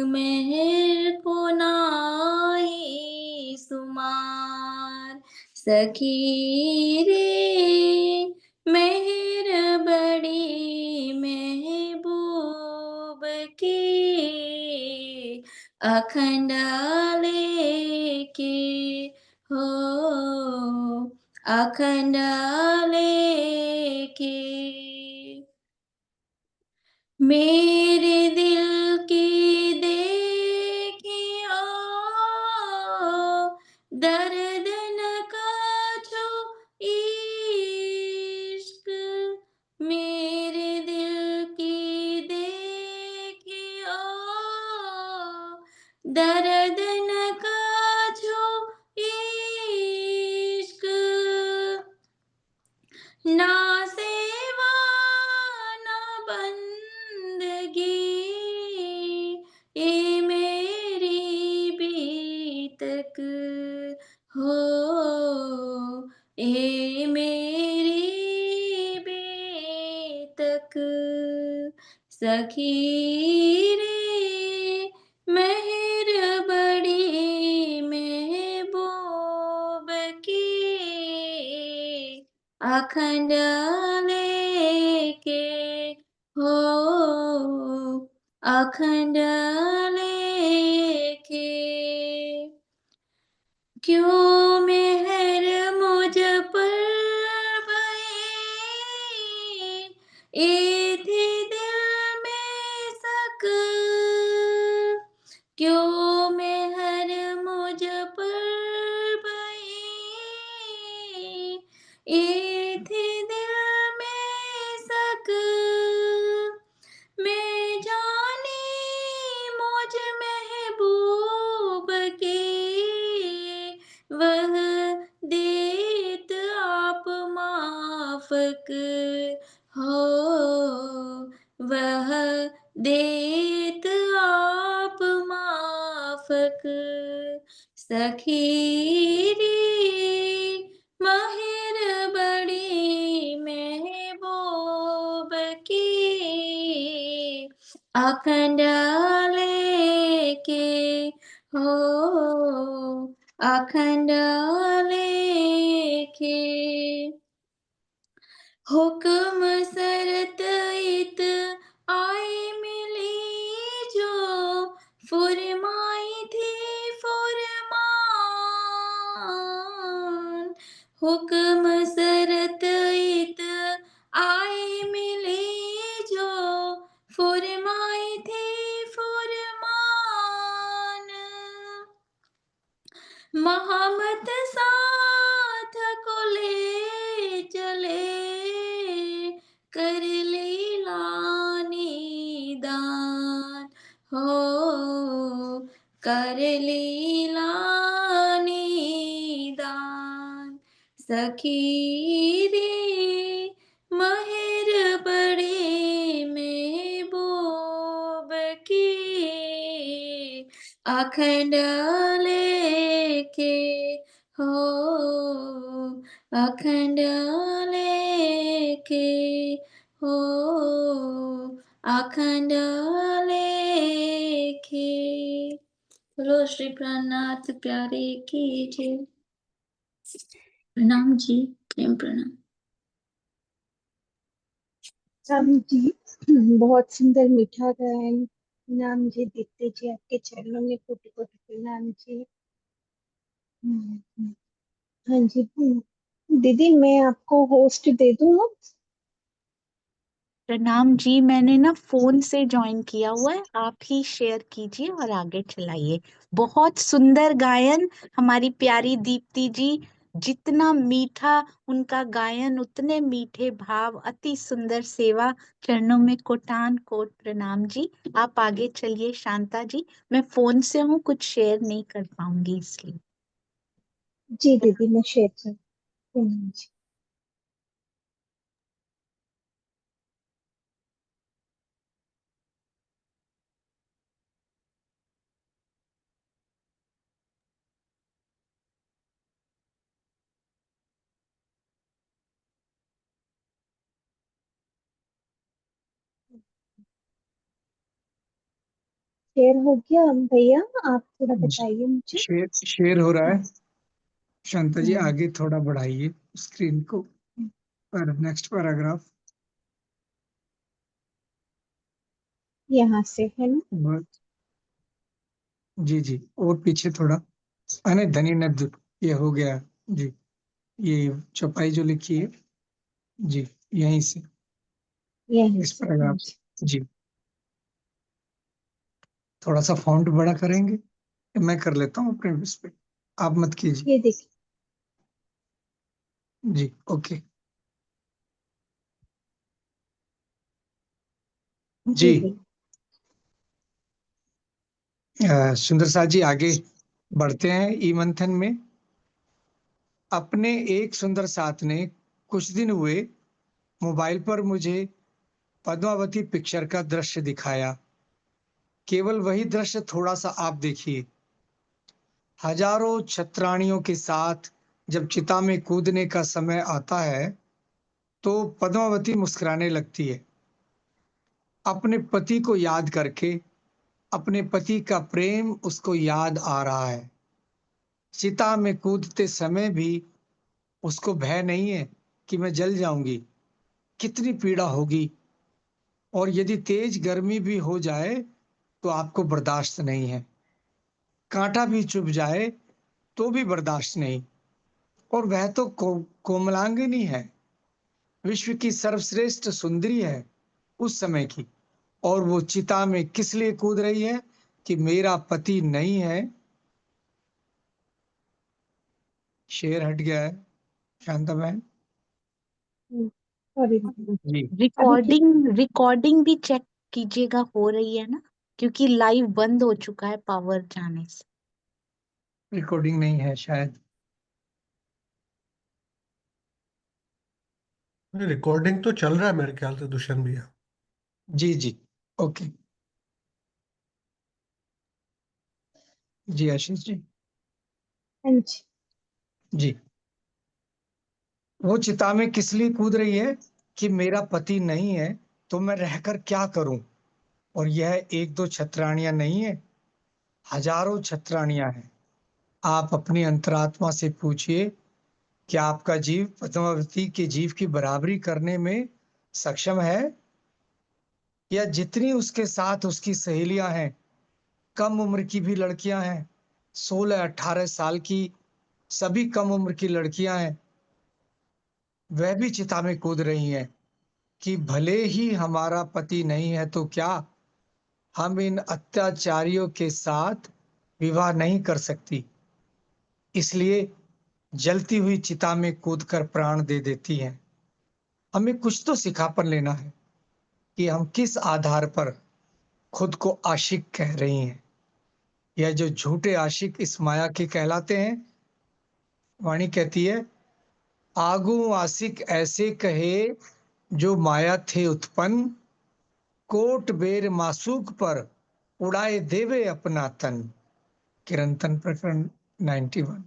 मेहर को नाई सुमार। सखी रे मेहर बड़ी महबूब की, अखंड लेके हो, अखंड लेके। मेरे दिल की देखियो दर्द न काछो इश्क, मेरे दिल की देखियो दर्द न काछो इश्क। ना सेवा ना बंदगी ये मेरी बीतक हो, ये मेरी बीतक। सखी रे मेहर बड़ी महबूब की, अखंड लेके हो, अखंड लेके। क्यों मेहर मुझ पर भई, ए थी दिल में सक, क्यों मेहर मुझ पर भई, ए थी दिल में सक। मैं जानी मुझ महबूब के वह देत आप माफक हो, वह देत आप माफक। सखी रे माहिर बड़ी महबूब की, अखंड लेके हो, अखंड लेके। हुक्म सरत इत आई मिली जो फुरमाई थी फुरमान, हुक्म सरत इत आई मिली जो फुरमाई थी फुरमान। महामत साथ को ले चले कर लीलानी दान हो, कर लीलानी दान। सखी रे माहिर बड़े महबूब की, अखंड लेके हो, अखंड लेके हो, अखंड लेके। बोलो श्री प्राणनाथ प्यारे की जय। प्रणाम जी, प्रेम प्रणाम। राम जी बहुत सुंदर मीठा गायन। नाम जी दीप्ति जी आपके चरणों में कोटि कोटि प्रणाम जी। हाँ जी दीदी मैं आपको होस्ट दे दूँ अब? प्रणाम जी, मैंने ना फोन से ज्वाइन किया हुआ है, आप ही शेयर कीजिए और आगे चलाइए। बहुत सुंदर गायन हमारी प्यारी दीप्ति जी, जितना मीठा उनका गायन उतने मीठे भाव, अति सुंदर सेवा। चरणों में कोटान कोट प्रणाम जी। आप आगे चलिए शांता जी, मैं फोन से हूँ, कुछ शेयर नहीं कर पाऊंगी इसलिए। जी दीदी, मैं शेयर कर प्रणाम जी। शेयर हो गया भैया, आप थोड़ा बताइए मुझे। शेयर हो रहा है। शांता जी हाँ। आगे थोड़ा बढ़ाइए स्क्रीन को, पर नेक्स्ट पैराग्राफ। यहाँ से है ना? बस जी जी, और पीछे थोड़ा। अने धनी नद, ये हो गया जी। ये चौपाई जो लिखी है जी, यहीं से यहीं इस से, हाँ पैराग्राफ जी। जी। थोड़ा सा फॉन्ट बड़ा करेंगे, मैं कर लेता हूँ अपने इस पे, आप मत कीजिए ये देखिए। जी। ओके जी। जी भैया। सुंदर साथ जी आगे बढ़ते हैं ई मंथन में। अपने एक सुंदर साथ ने कुछ दिन हुए मोबाइल पर मुझे पद्मावती पिक्चर का दृश्य दिखाया। केवल वही दृश्य थोड़ा सा आप देखिए। हजारों छतरानियों के साथ जब चिता में कूदने का समय आता है तो पद्मावती मुस्कुराने लगती है, अपने पति को याद करके। अपने पति का प्रेम उसको याद आ रहा है। चिता में कूदते समय भी उसको भय नहीं है कि मैं जल जाऊंगी, कितनी पीड़ा होगी, और यदि तेज गर्मी भी हो जाए तो आपको बर्दाश्त नहीं है, कांटा भी चुभ जाए तो भी बर्दाश्त नहीं। और वह तो कोमलांगिनी है, विश्व की सर्वश्रेष्ठ सुंदरी है उस समय की, और वो चिता में किस लिए कूद रही है कि मेरा पति नहीं है। शेर हट गया है शांता बहन सॉरी जी। रिकॉर्डिंग भी चेक कीजिएगा, हो रही है ना, क्योंकि लाइव बंद हो चुका है पावर जाने से। रिकॉर्डिंग नहीं है शायद। रिकॉर्डिंग तो चल रहा है मेरे ख्याल से दुष्यंत भैया। जी जी ओके जी आशीष जी हाँ जी। जी। वो चिता में किस लिए कूद रही है कि मेरा पति नहीं है तो मैं रहकर क्या करूं। और यह एक दो छतरानियां नहीं है, हजारों छतरानियां हैं। आप अपनी अंतरात्मा से पूछिए, क्या आपका जीव पद्मावती के जीव की बराबरी करने में सक्षम है, या जितनी उसके साथ उसकी सहेलियां हैं, कम उम्र की भी लड़कियां हैं, 16-18 साल की सभी कम उम्र की लड़कियां हैं, वह भी चिता में कूद रही हैं कि भले ही हमारा पति नहीं है तो क्या, हम इन अत्याचारियों के साथ विवाह नहीं कर सकती, इसलिए जलती हुई चिता में कूदकर प्राण दे देती हैं। हमें कुछ तो सिखापन लेना है कि हम किस आधार पर खुद को आशिक कह रही हैं। यह जो झूठे आशिक इस माया के कहलाते हैं। वाणी कहती है, आगू आशिक ऐसे कहे जो माया थे उत्पन्न, कोट बेर मासूक पर उड़ाए देवे अपना तन। किरंतन प्रकरण 91।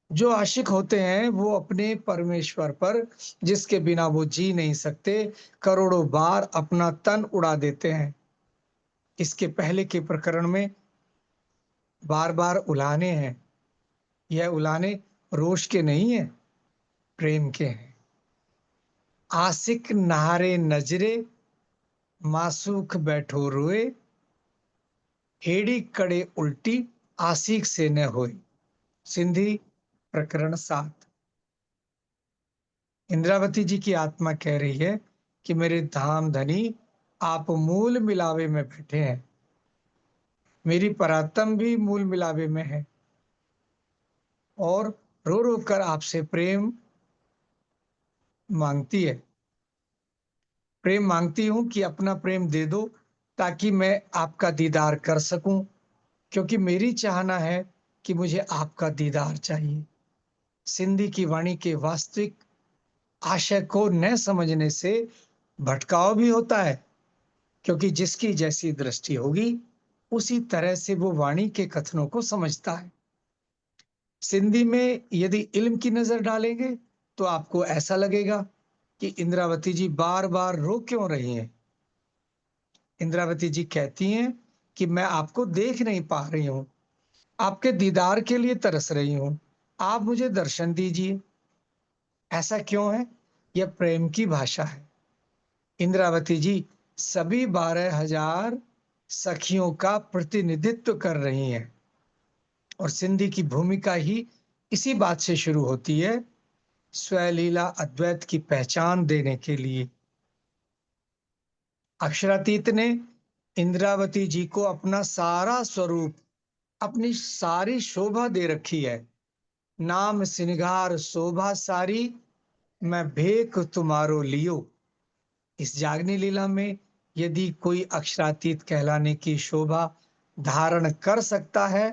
जो आशिक होते हैं वो अपने परमेश्वर पर, जिसके बिना वो जी नहीं सकते, करोड़ों बार अपना तन उड़ा देते हैं। इसके पहले के प्रकरण में बार बार उलाने हैं। यह उलाने रोष के नहीं है, प्रेम के हैं। आशिक नहारे नजरे, मासूख बैठो रोए, हेड़ी कड़े उल्टी, आशिक से न होए। सिंधी प्रकरण 7। इंद्रावती जी की आत्मा कह रही है कि मेरे धाम धनी आप मूल मिलावे में बैठे हैं। मेरी परात्म भी मूल मिलावे में है और रो रो कर आपसे प्रेम मांगती है। प्रेम मांगती हूं कि अपना प्रेम दे दो ताकि मैं आपका दीदार कर सकूं, क्योंकि मेरी चाहना है कि मुझे आपका दीदार चाहिए। सिंधी की वाणी के वास्तविक आशय को न समझने से भटकाव भी होता है, क्योंकि जिसकी जैसी दृष्टि होगी उसी तरह से वो वाणी के कथनों को समझता है। सिंधी में यदि इल्म की नजर डालेंगे तो आपको ऐसा लगेगा कि इंद्रावती जी बार बार रो क्यों रही हैं। इंद्रावती जी कहती हैं कि मैं आपको देख नहीं पा रही हूं, आपके दीदार के लिए तरस रही हूं, आप मुझे दर्शन दीजिए। ऐसा क्यों है? यह प्रेम की भाषा है। इंद्रावती जी सभी 12,000 सखियों का प्रतिनिधित्व कर रही हैं और सिंधी की भूमिका ही इसी बात से शुरू होती है, स्वलीला अद्वैत की पहचान देने के लिए। अक्षरातीत ने इंद्रावती जी को अपना सारा स्वरूप, अपनी सारी शोभा दे रखी है। नाम सिंगार शोभा सारी, मैं भेख तुम्हारो लियो। इस जागनी लीला में यदि कोई अक्षरातीत कहलाने की शोभा धारण कर सकता है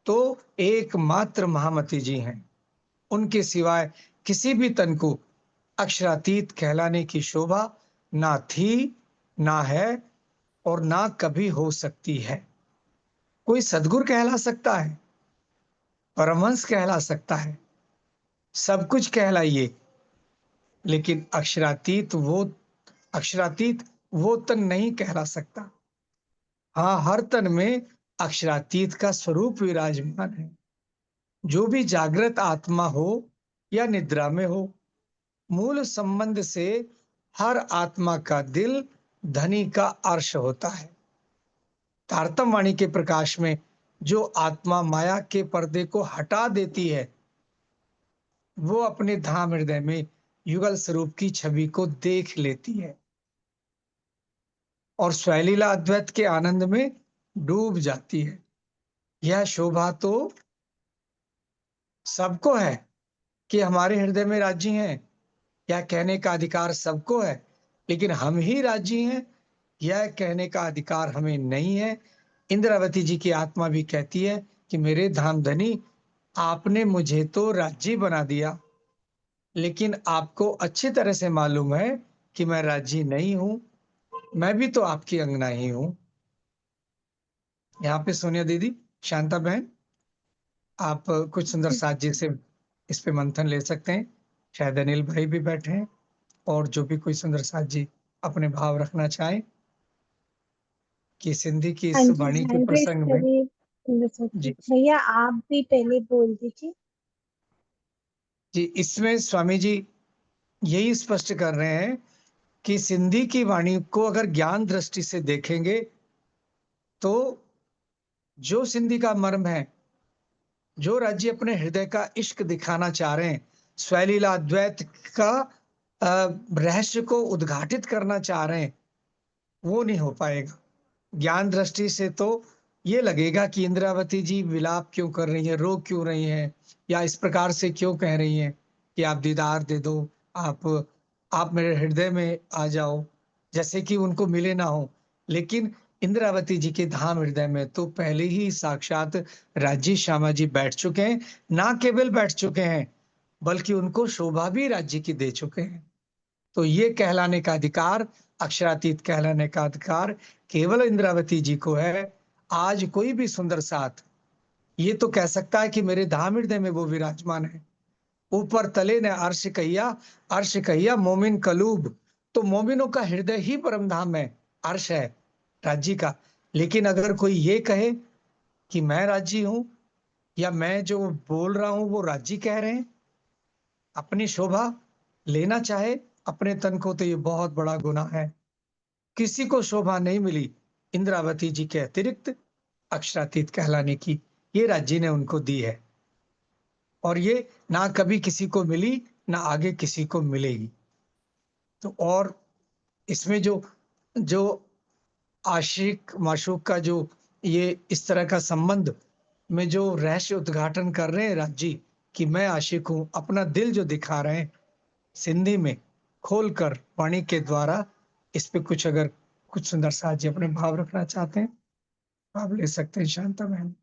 तो एकमात्र महामती जी हैं। उनके सिवाय किसी भी तन को अक्षरातीत कहलाने की शोभा ना थी, ना है और ना कभी हो सकती है। कोई सद्गुरु कहला सकता है, परमहंस कहला सकता है, सब कुछ कहलाइए, लेकिन अक्षरातीत वो तन नहीं कहला सकता। हाँ, हर तन में अक्षरातीत का स्वरूप विराजमान है। जो भी जागृत आत्मा हो या निद्रा में हो, मूल संबंध से हर आत्मा का दिल धनी का अर्श होता है। तारतम वाणी के प्रकाश में जो आत्मा माया के पर्दे को हटा देती है, वो अपने धाम हृदय में युगल स्वरूप की छवि को देख लेती है और स्वलीला अद्वैत के आनंद में डूब जाती है। यह शोभा तो सबको है कि हमारे हृदय में राज्य हैं, यह कहने का अधिकार सबको है, लेकिन हम ही राज्य हैं यह कहने का अधिकार हमें नहीं है। इंद्रावती जी की आत्मा भी कहती है कि मेरे धाम धनी, आपने मुझे तो राज्य बना दिया, लेकिन आपको अच्छी तरह से मालूम है कि मैं राज्य नहीं हूं, मैं भी तो आपकी अंगना ही हूं। यहाँ पे सोनिया दीदी, शांता बहन, आप कुछ सुंदर साथ जी से इस पे मंथन ले सकते हैं। शायद अनिल भाई भी बैठे हैं और जो भी कोई सुंदर साथ जी अपने भाव रखना चाहें कि सिंधी की हाँ इस जी, वाणी के हैंड रेज प्रसंग में। करिए इंद्रजीत जी। जी भैया आप भी पहले बोल दीजिए। जी, इसमें स्वामी जी यही स्पष्ट कर रहे हैं कि सिंधी की वाणी को अगर ज्ञान दृष्टि से देखेंगे तो जो सिंधी का मर्म है, जो राज्य अपने हृदय का इश्क दिखाना चाह रहे हैं, स्वलीला अद्वैत का रहस्य को उद्घाटित करना चाह रहे हैं, वो नहीं हो पाएगा। ज्ञान दृष्टि से तो ये लगेगा कि इंद्रावती जी विलाप क्यों कर रही है, रो क्यों रही हैं, या इस प्रकार से क्यों कह रही हैं कि आप दीदार दे दो, आप मेरे हृदय में आ जाओ, जैसे कि उनको मिले ना हो। लेकिन इंद्रावती जी के धाम हृदय में तो पहले ही साक्षात राज्य श्यामा जी बैठ चुके हैं। ना केवल बैठ चुके हैं बल्कि उनको शोभा भी राज्य की दे चुके हैं। तो ये कहलाने का अधिकार, अक्षरातीत कहलाने का अधिकार केवल इंद्रावती जी को है। आज कोई भी सुंदर साथ ये तो कह सकता है कि मेरे धाम हृदय में वो विराजमान है। ऊपर तले ने अर्श कहिया मोमिन कलूब, तो मोमिनों का हृदय ही परम धाम है, अर्श है राज्य का। लेकिन अगर कोई ये कहे कि मैं राज्य हूं या मैं जो बोल रहा हूं वो राज्य कह रहे हैं, अपनी शोभा लेना चाहे अपने तन को, तो ये बहुत बड़ा गुनाह है। किसी को शोभा नहीं मिली इंद्रावती जी के अतिरिक्त अक्षरातीत कहलाने की, ये राज्य ने उनको दी है और ये ना कभी किसी को मिली, ना आगे किसी को मिलेगी। तो और इसमें जो जो आशिक माशूक का जो ये इस तरह का संबंध में जो रहस्य उद्घाटन कर रहे हैं राज जी कि मैं आशिक हूं, अपना दिल जो दिखा रहे हैं सिंधी में खोलकर वाणी के द्वारा, इस पे कुछ अगर कुछ सुंदर साथ जी अपने भाव रखना चाहते हैं आप ले सकते हैं शांता बहन।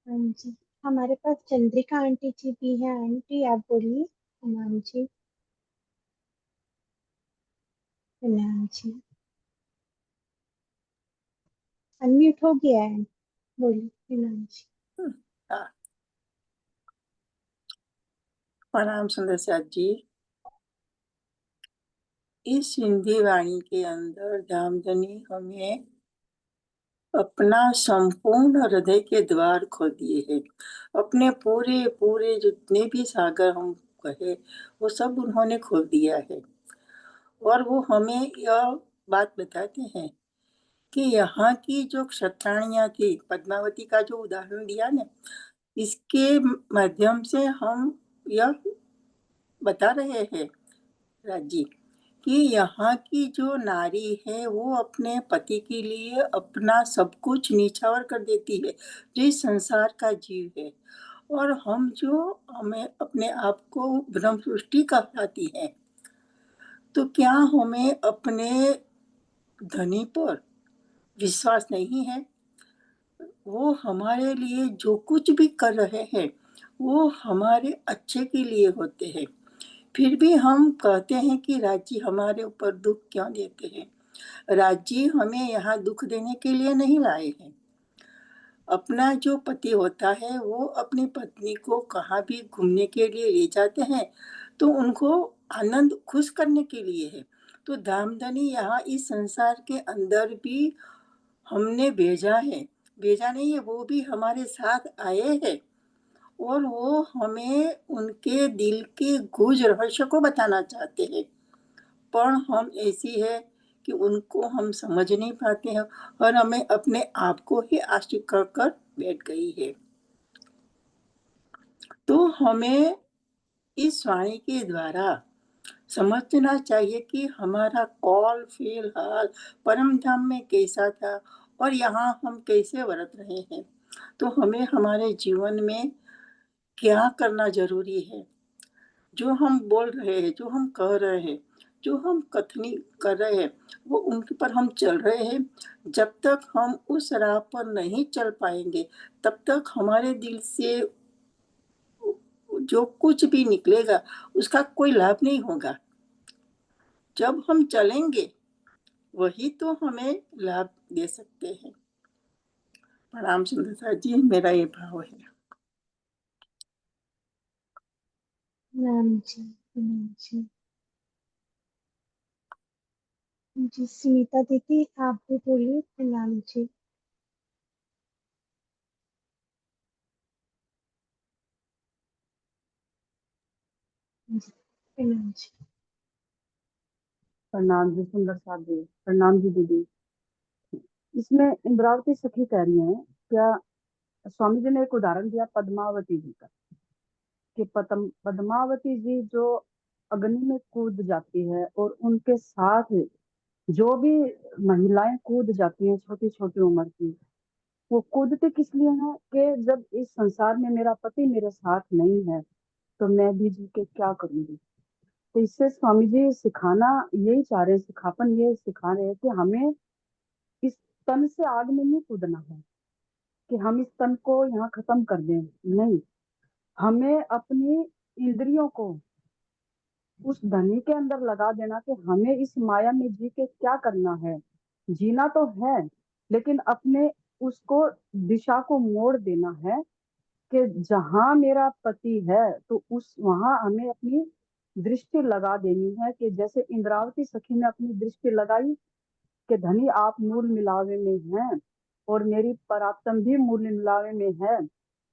हाँ जी, हमारे पास चंद्रिका आंटी जी भी है। आंटी आप बोलिए। प्रणाम जी। प्रणाम जी। अनम्यूट हो गया है, बोलिए। प्रणाम जी। प्रणाम सुंदर साथ जी। इस हिंदी वाणी के अंदर धामधनी हमें अपना संपूर्ण हृदय के द्वार खोल दिए हैं। अपने पूरे पूरे जितने भी सागर हम कहे वो सब उन्होंने खोल दिया है और वो हमें यह बात बताते हैं कि यहाँ की जो क्षत्राणियाँ थी, पद्मावती का जो उदाहरण दिया ना, इसके माध्यम से हम यह बता रहे हैं राज जी कि यहाँ की जो नारी है वो अपने पति के लिए अपना सब कुछ न्यौछावर कर देती है, जो इस संसार का जीव है। और हम जो हमें अपने आप को ब्रह्म सृष्टि कहलाती है, तो क्या हमें अपने धनी पर विश्वास नहीं है? वो हमारे लिए जो कुछ भी कर रहे हैं वो हमारे अच्छे के लिए होते हैं। फिर भी हम कहते हैं कि राज जी हमारे ऊपर दुख क्यों देते हैं? राज जी हमें यहाँ दुख देने के लिए नहीं लाए हैं। अपना जो पति होता है वो अपनी पत्नी को कहाँ भी घूमने के लिए ले जाते हैं तो उनको आनंद खुश करने के लिए है। तो धामधनी यहाँ इस संसार के अंदर भी हमने भेजा है, भेजा नहीं है, वो भी हमारे साथ आए हैं और वो हमें उनके दिल के गुज रहस्य को बताना चाहते हैं। पर हम ऐसी है कि उनको हम समझ नहीं पाते हैं और हमें अपने आप को ही आशिक कर बैठ गई है। तो हमें इस वाणी के द्वारा समझना चाहिए कि हमारा कौल फिलहाल परम धाम में कैसा था और यहाँ हम कैसे वर्त रहे हैं। तो हमें हमारे जीवन में क्या करना जरूरी है, जो हम बोल रहे हैं, जो हम कह रहे हैं, जो हम कथनी कर रहे हैं, वो उनके पर हम चल रहे हैं। जब तक हम उस राह पर नहीं चल पाएंगे तब तक हमारे दिल से जो कुछ भी निकलेगा उसका कोई लाभ नहीं होगा। जब हम चलेंगे वही तो हमें लाभ दे सकते हैं। प्रणाम सुंदरता जी, मेरा ये भाव है। प्रणाम जी। प्रणाम जी। जी सुनीता दीदी आप भी बोलिए। प्रणाम जी। जी, प्रणाम जी। प्रणाम जी सुंदर साथ जी। प्रणाम जी दीदी। इसमें इंद्रावती सखी कह रही हैं क्या, स्वामी जी ने एक उदाहरण दिया पद्मावती जी का कि पद्मावती जी जो अग्नि में कूद जाती है और उनके साथ जो भी महिलाएं कूद जाती हैं छोटी छोटी उम्र की, वो कूदते किस लिए हैं कि जब इस संसार में मेरा पति मेरे साथ नहीं है तो मैं भी जी के क्या करूंगी। तो इससे स्वामी जी सिखाना यही चाह रहे हैं, सिखापन ये सिखा रहे हैं कि हमें इस तन से आग में नहीं कूदना है कि हम इस तन को यहाँ खत्म कर दें, नहीं, हमें अपनी इंद्रियों को उस धनी के अंदर लगा देना कि हमें इस माया में जी के क्या करना है। जीना तो है लेकिन अपने उसको दिशा को मोड़ देना है कि जहां मेरा पति है तो उस वहां हमें अपनी दृष्टि लगा देनी है कि जैसे इंद्रावती सखी ने अपनी दृष्टि लगाई कि धनी आप मूल मिलावे में हैं और मेरी परात्म भी मूल मिलावे में है।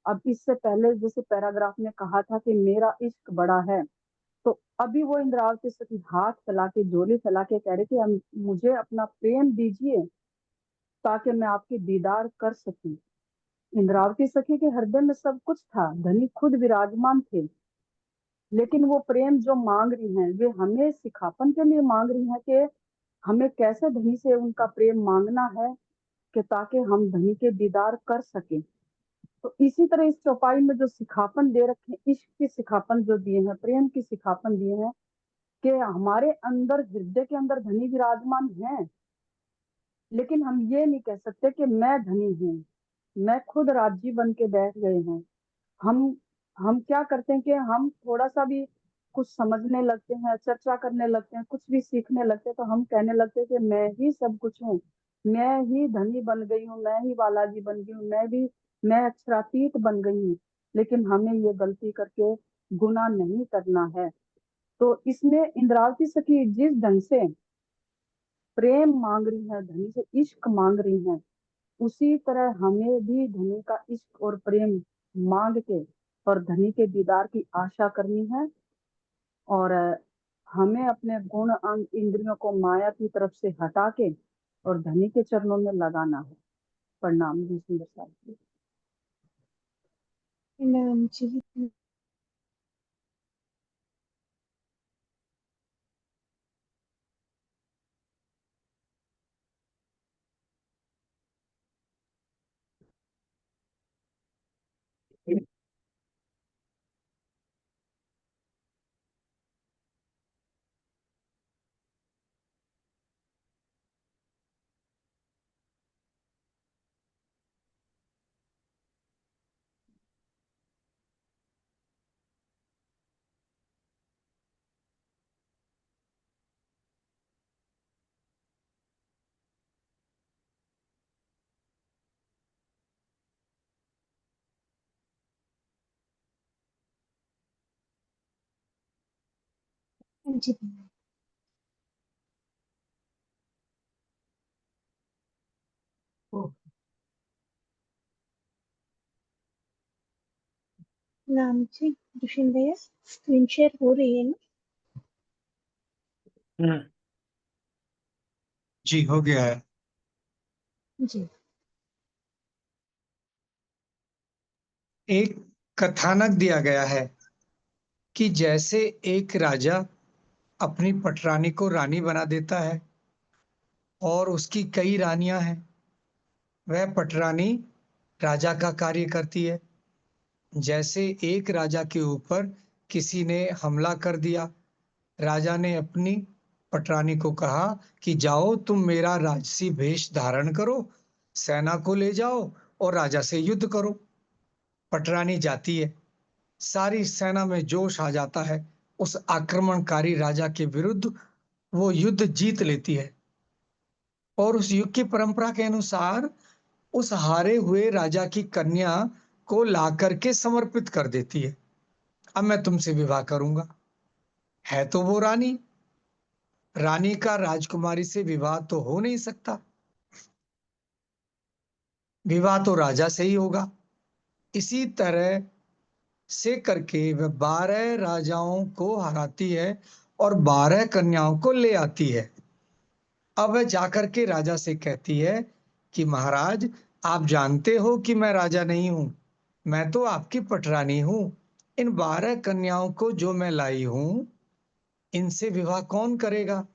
अब इससे पहले जैसे पैराग्राफ में कहा था कि मेरा इश्क बड़ा है, तो अभी वो इंद्रावती सखी हाथ फैला के झोली फैला के कह रहे कि मुझे अपना प्रेम दीजिए ताकि मैं आपकी दीदार कर सकूं। इंद्रावती सखी के हृदय में सब कुछ था, धनी खुद विराजमान थे लेकिन वो प्रेम जो मांग रही हैं वे हमें सिखापन के लिए मांग रही हैं कि हमें कैसे धनी से उनका प्रेम मांगना है कि ताकि हम धनी के दीदार कर सकें। तो इसी तरह इस चौपाई में जो सिखापन दे रखे हैं, इश्क की सिखापन जो दिए हैं, प्रेम की सिखापन दिए हैं कि हमारे अंदर, हृदय के अंदर धनी विराजमान है, लेकिन हम ये नहीं कह सकते कि मैं धनी हूँ, मैं खुद राजी बन के बैठ गए हैं। हम क्या करते हैं कि हम थोड़ा सा भी कुछ समझने लगते हैं, चर्चा करने लगते हैं, कुछ भी सीखने लगते हैं, तो हम कहने लगते हैं कि मैं ही सब कुछ हूँ, मैं ही धनी बन गई हूँ, मैं ही बालाजी बन गई हूँ, मैं अक्षरातीत बन गई हूँ। लेकिन हमें ये गलती करके गुनाह नहीं करना है। तो इसमें इंद्रावती सखी जिस ढंग से प्रेम मांग रही है, धनी से इश्क मांग रही है, उसी तरह हमें भी धनी का इश्क और प्रेम मांग के और धनी के दीदार की आशा करनी है। और हमें अपने गुण अंग इंद्रियों को माया की तरफ से हटा के और धनी के चरणों में लगाना है। प्रणाम जी सुंदर साहब जी। प्रणाम जी। जी प्रणाम जी। दुष्यंत भैया स्क्रीन शेयर हो रही है ना? जी हो गया है। जी। एक कथानक दिया गया है कि जैसे एक राजा अपनी पटरानी को रानी बना देता है और उसकी कई रानियां हैं, वह पटरानी राजा का कार्य करती है। जैसे एक राजा के ऊपर किसी ने हमला कर दिया, राजा ने अपनी पटरानी को कहा कि जाओ तुम मेरा राजसी वेश धारण करो, सेना को ले जाओ और राजा से युद्ध करो। पटरानी जाती है, सारी सेना में जोश आ जाता है, उस आक्रमणकारी राजा के विरुद्ध वो युद्ध जीत लेती है और उस युग की परंपरा के अनुसार उस हारे हुए राजा की कन्या को ला करके समर्पित कर देती है। अब मैं तुमसे विवाह करूंगा। है तो वो रानी, रानी का राजकुमारी से विवाह तो हो नहीं सकता, विवाह तो राजा से ही होगा। इसी तरह से करके वह 12 राजाओं को हराती है और 12 कन्याओं को ले आती है। अब वह जाकर के राजा से कहती है कि महाराज, आप जानते हो कि मैं राजा नहीं हूं, मैं तो आपकी पटरानी हूं। इन 12 कन्याओं को जो मैं लाई हूं, इनसे विवाह कौन करेगा?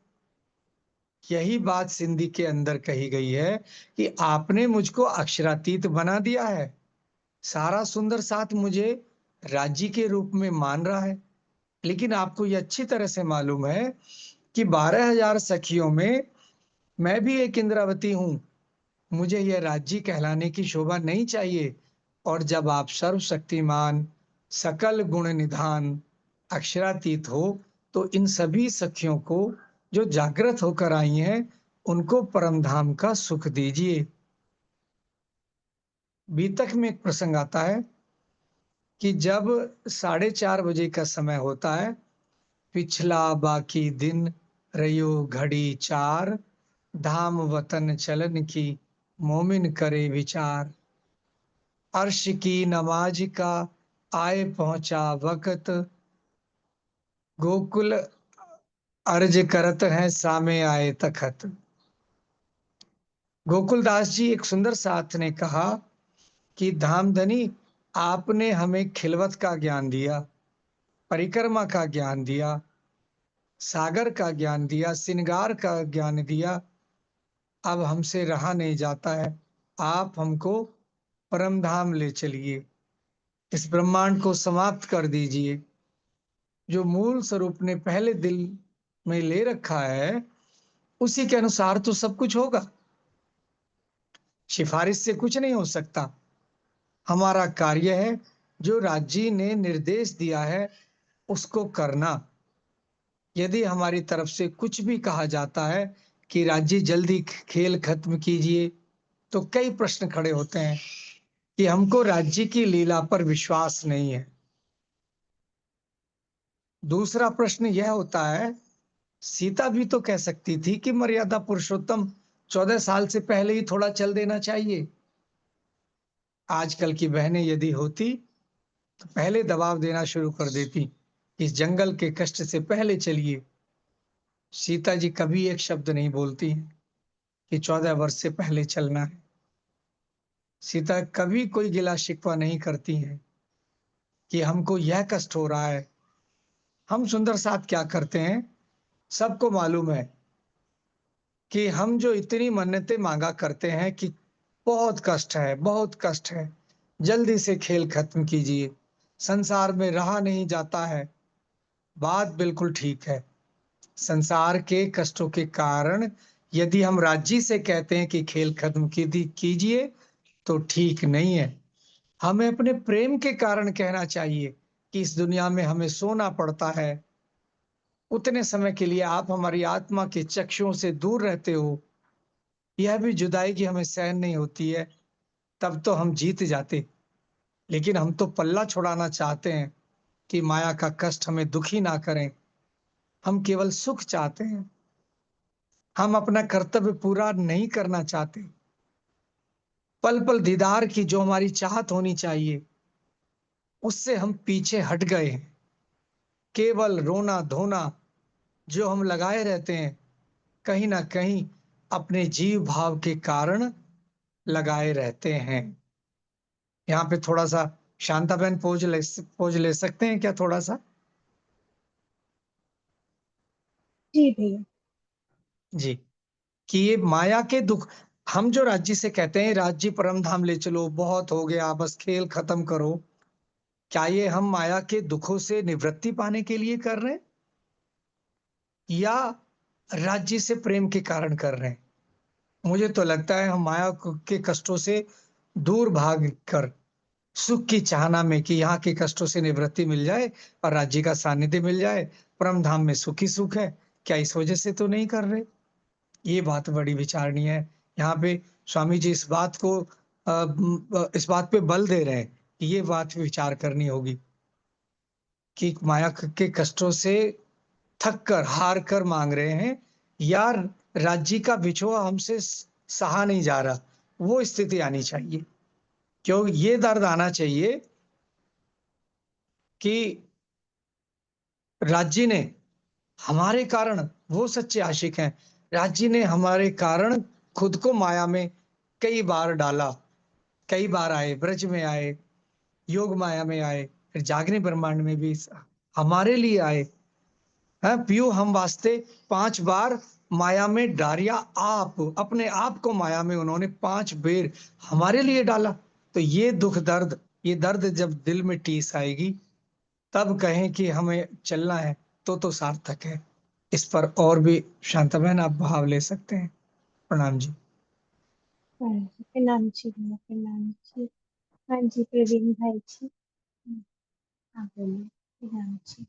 यही बात सिंधी के अंदर कही गई है कि आपने मुझको अक्षरातीत बना दिया है, सारा सुंदर साथ मुझे राज्य के रूप में मान रहा है, लेकिन आपको ये अच्छी तरह से मालूम है कि 12,000 सखियों में मैं भी एक इंद्रावती हूं, मुझे यह राज्य कहलाने की शोभा नहीं चाहिए। और जब आप सर्वशक्तिमान, सकल गुण निधान, अक्षरातीत हो, तो इन सभी सखियों को जो जागृत होकर आई हैं, उनको परम धाम का सुख दीजिए। बीतक में एक प्रसंग आता है कि जब 4:30 बजे का समय होता है, पिछला बाकी दिन रयो घड़ी 4, धाम वतन चलन की मोमिन करे विचार। अर्श की नमाज का आए पहुंचा वक्त, गोकुल अर्ज करत हैं सामे आए तखत। गोकुलदास जी एक सुंदर साथ ने कहा कि धामधनी, आपने हमें खिलवत का ज्ञान दिया, परिक्रमा का ज्ञान दिया, सागर का ज्ञान दिया, श्रृंगार का ज्ञान दिया। अब हमसे रहा नहीं जाता है, आप हमको परम धाम ले चलिए, इस ब्रह्मांड को समाप्त कर दीजिए। जो मूल स्वरूप ने पहले दिल में ले रखा है उसी के अनुसार तो सब कुछ होगा, सिफारिश से कुछ नहीं हो सकता। हमारा कार्य है जो राज्य ने निर्देश दिया है उसको करना। यदि हमारी तरफ से कुछ भी कहा जाता है कि राज्य जल्दी खेल खत्म कीजिए, तो कई प्रश्न खड़े होते हैं कि हमको राज्य की लीला पर विश्वास नहीं है। दूसरा प्रश्न यह होता है, सीता भी तो कह सकती थी कि मर्यादा पुरुषोत्तम 14 साल से पहले ही थोड़ा चल देना चाहिए। आजकल की बहनें यदि होती तो पहले दबाव देना शुरू कर देती, इस जंगल के कष्ट से पहले चलिए। सीता जी कभी एक शब्द नहीं बोलती हैं कि 14 वर्ष से पहले चलना है। सीता कभी कोई गिला शिकवा नहीं करती हैं कि हमको यह कष्ट हो रहा है। हम सुंदर साथ क्या करते हैं, सबको मालूम है कि हम जो इतनी मन्नतें मांगा करते हैं कि बहुत कष्ट है, बहुत कष्ट है, जल्दी से खेल खत्म कीजिए, संसार में रहा नहीं जाता है। बात बिल्कुल ठीक है। संसार के कष्टों के कारण यदि हम राज्य से कहते हैं कि खेल खत्म कीजिए तो ठीक नहीं है। हमें अपने प्रेम के कारण कहना चाहिए कि इस दुनिया में हमें सोना पड़ता है, उतने समय के लिए आप हमारी आत्मा के चक्षुओं से दूर रहते हो, यह भी जुदाई की हमें सहन नहीं होती है, तब तो हम जीत जाते। लेकिन हम तो पल्ला छुड़ाना चाहते हैं कि माया का कष्ट हमें दुखी ना करें। हम केवल सुख चाहते हैं, हम अपना कर्तव्य पूरा नहीं करना चाहते। पल पल दीदार की जो हमारी चाहत होनी चाहिए उससे हम पीछे हट गए हैं। केवल रोना धोना जो हम लगाए रहते हैं, कहीं ना कहीं अपने जीव भाव के कारण लगाए रहते हैं। यहाँ पे थोड़ा सा शांता बहन पोज ले सकते हैं क्या थोड़ा सा? जी भैया। जी, कि ये माया के दुख, हम जो राज्य से कहते हैं राज्य परम धाम ले चलो, बहुत हो गया, बस खेल खत्म करो, क्या ये हम माया के दुखों से निवृत्ति पाने के लिए कर रहे हैं या राज्य से प्रेम के कारण कर रहे हैं? मुझे तो लगता है हम माया के कष्टों से दूर भाग कर सुख की चाहना में कि यहाँ के कष्टों से निवृत्ति मिल जाए और राज्य का सानिध्य मिल जाए, परम धाम में सुख ही सुख है, क्या इस वजह से तो नहीं कर रहे? ये बात बड़ी विचारणीय है। यहाँ पे स्वामी जी इस बात पे बल दे रहे हैं कि ये बात विचार करनी होगी कि माया के कष्टों से थक कर हार कर मांग रहे हैं या राज्य का बिछुआ हमसे सहा नहीं जा रहा, वो स्थिति आनी चाहिए। क्यों ये दर्द आना चाहिए कि राज्य ने हमारे कारण, वो सच्चे आशिक हैं, राज्य ने हमारे कारण खुद को माया में कई बार डाला, कई बार आए, ब्रज में आए, योग माया में आए, फिर जागने ब्रह्मांड में भी हमारे लिए आए हैं। पियो हम वास्ते 5 बार माया में डारिया, आप अपने आप को माया में उन्होंने 5 बेर हमारे लिए डाला। तो ये दुख दर्द, ये दर्द जब दिल में टीस आएगी तब कहें कि हमें चलना है तो सार्थक है। इस पर और भी शांता बहन आप भाव ले सकते हैं। प्रणाम जी। प्रणाम जी भैया, प्रणाम जी। हाँ जी प्रवीण भाई जी, हाँ बोलिए। प्रणाम जी।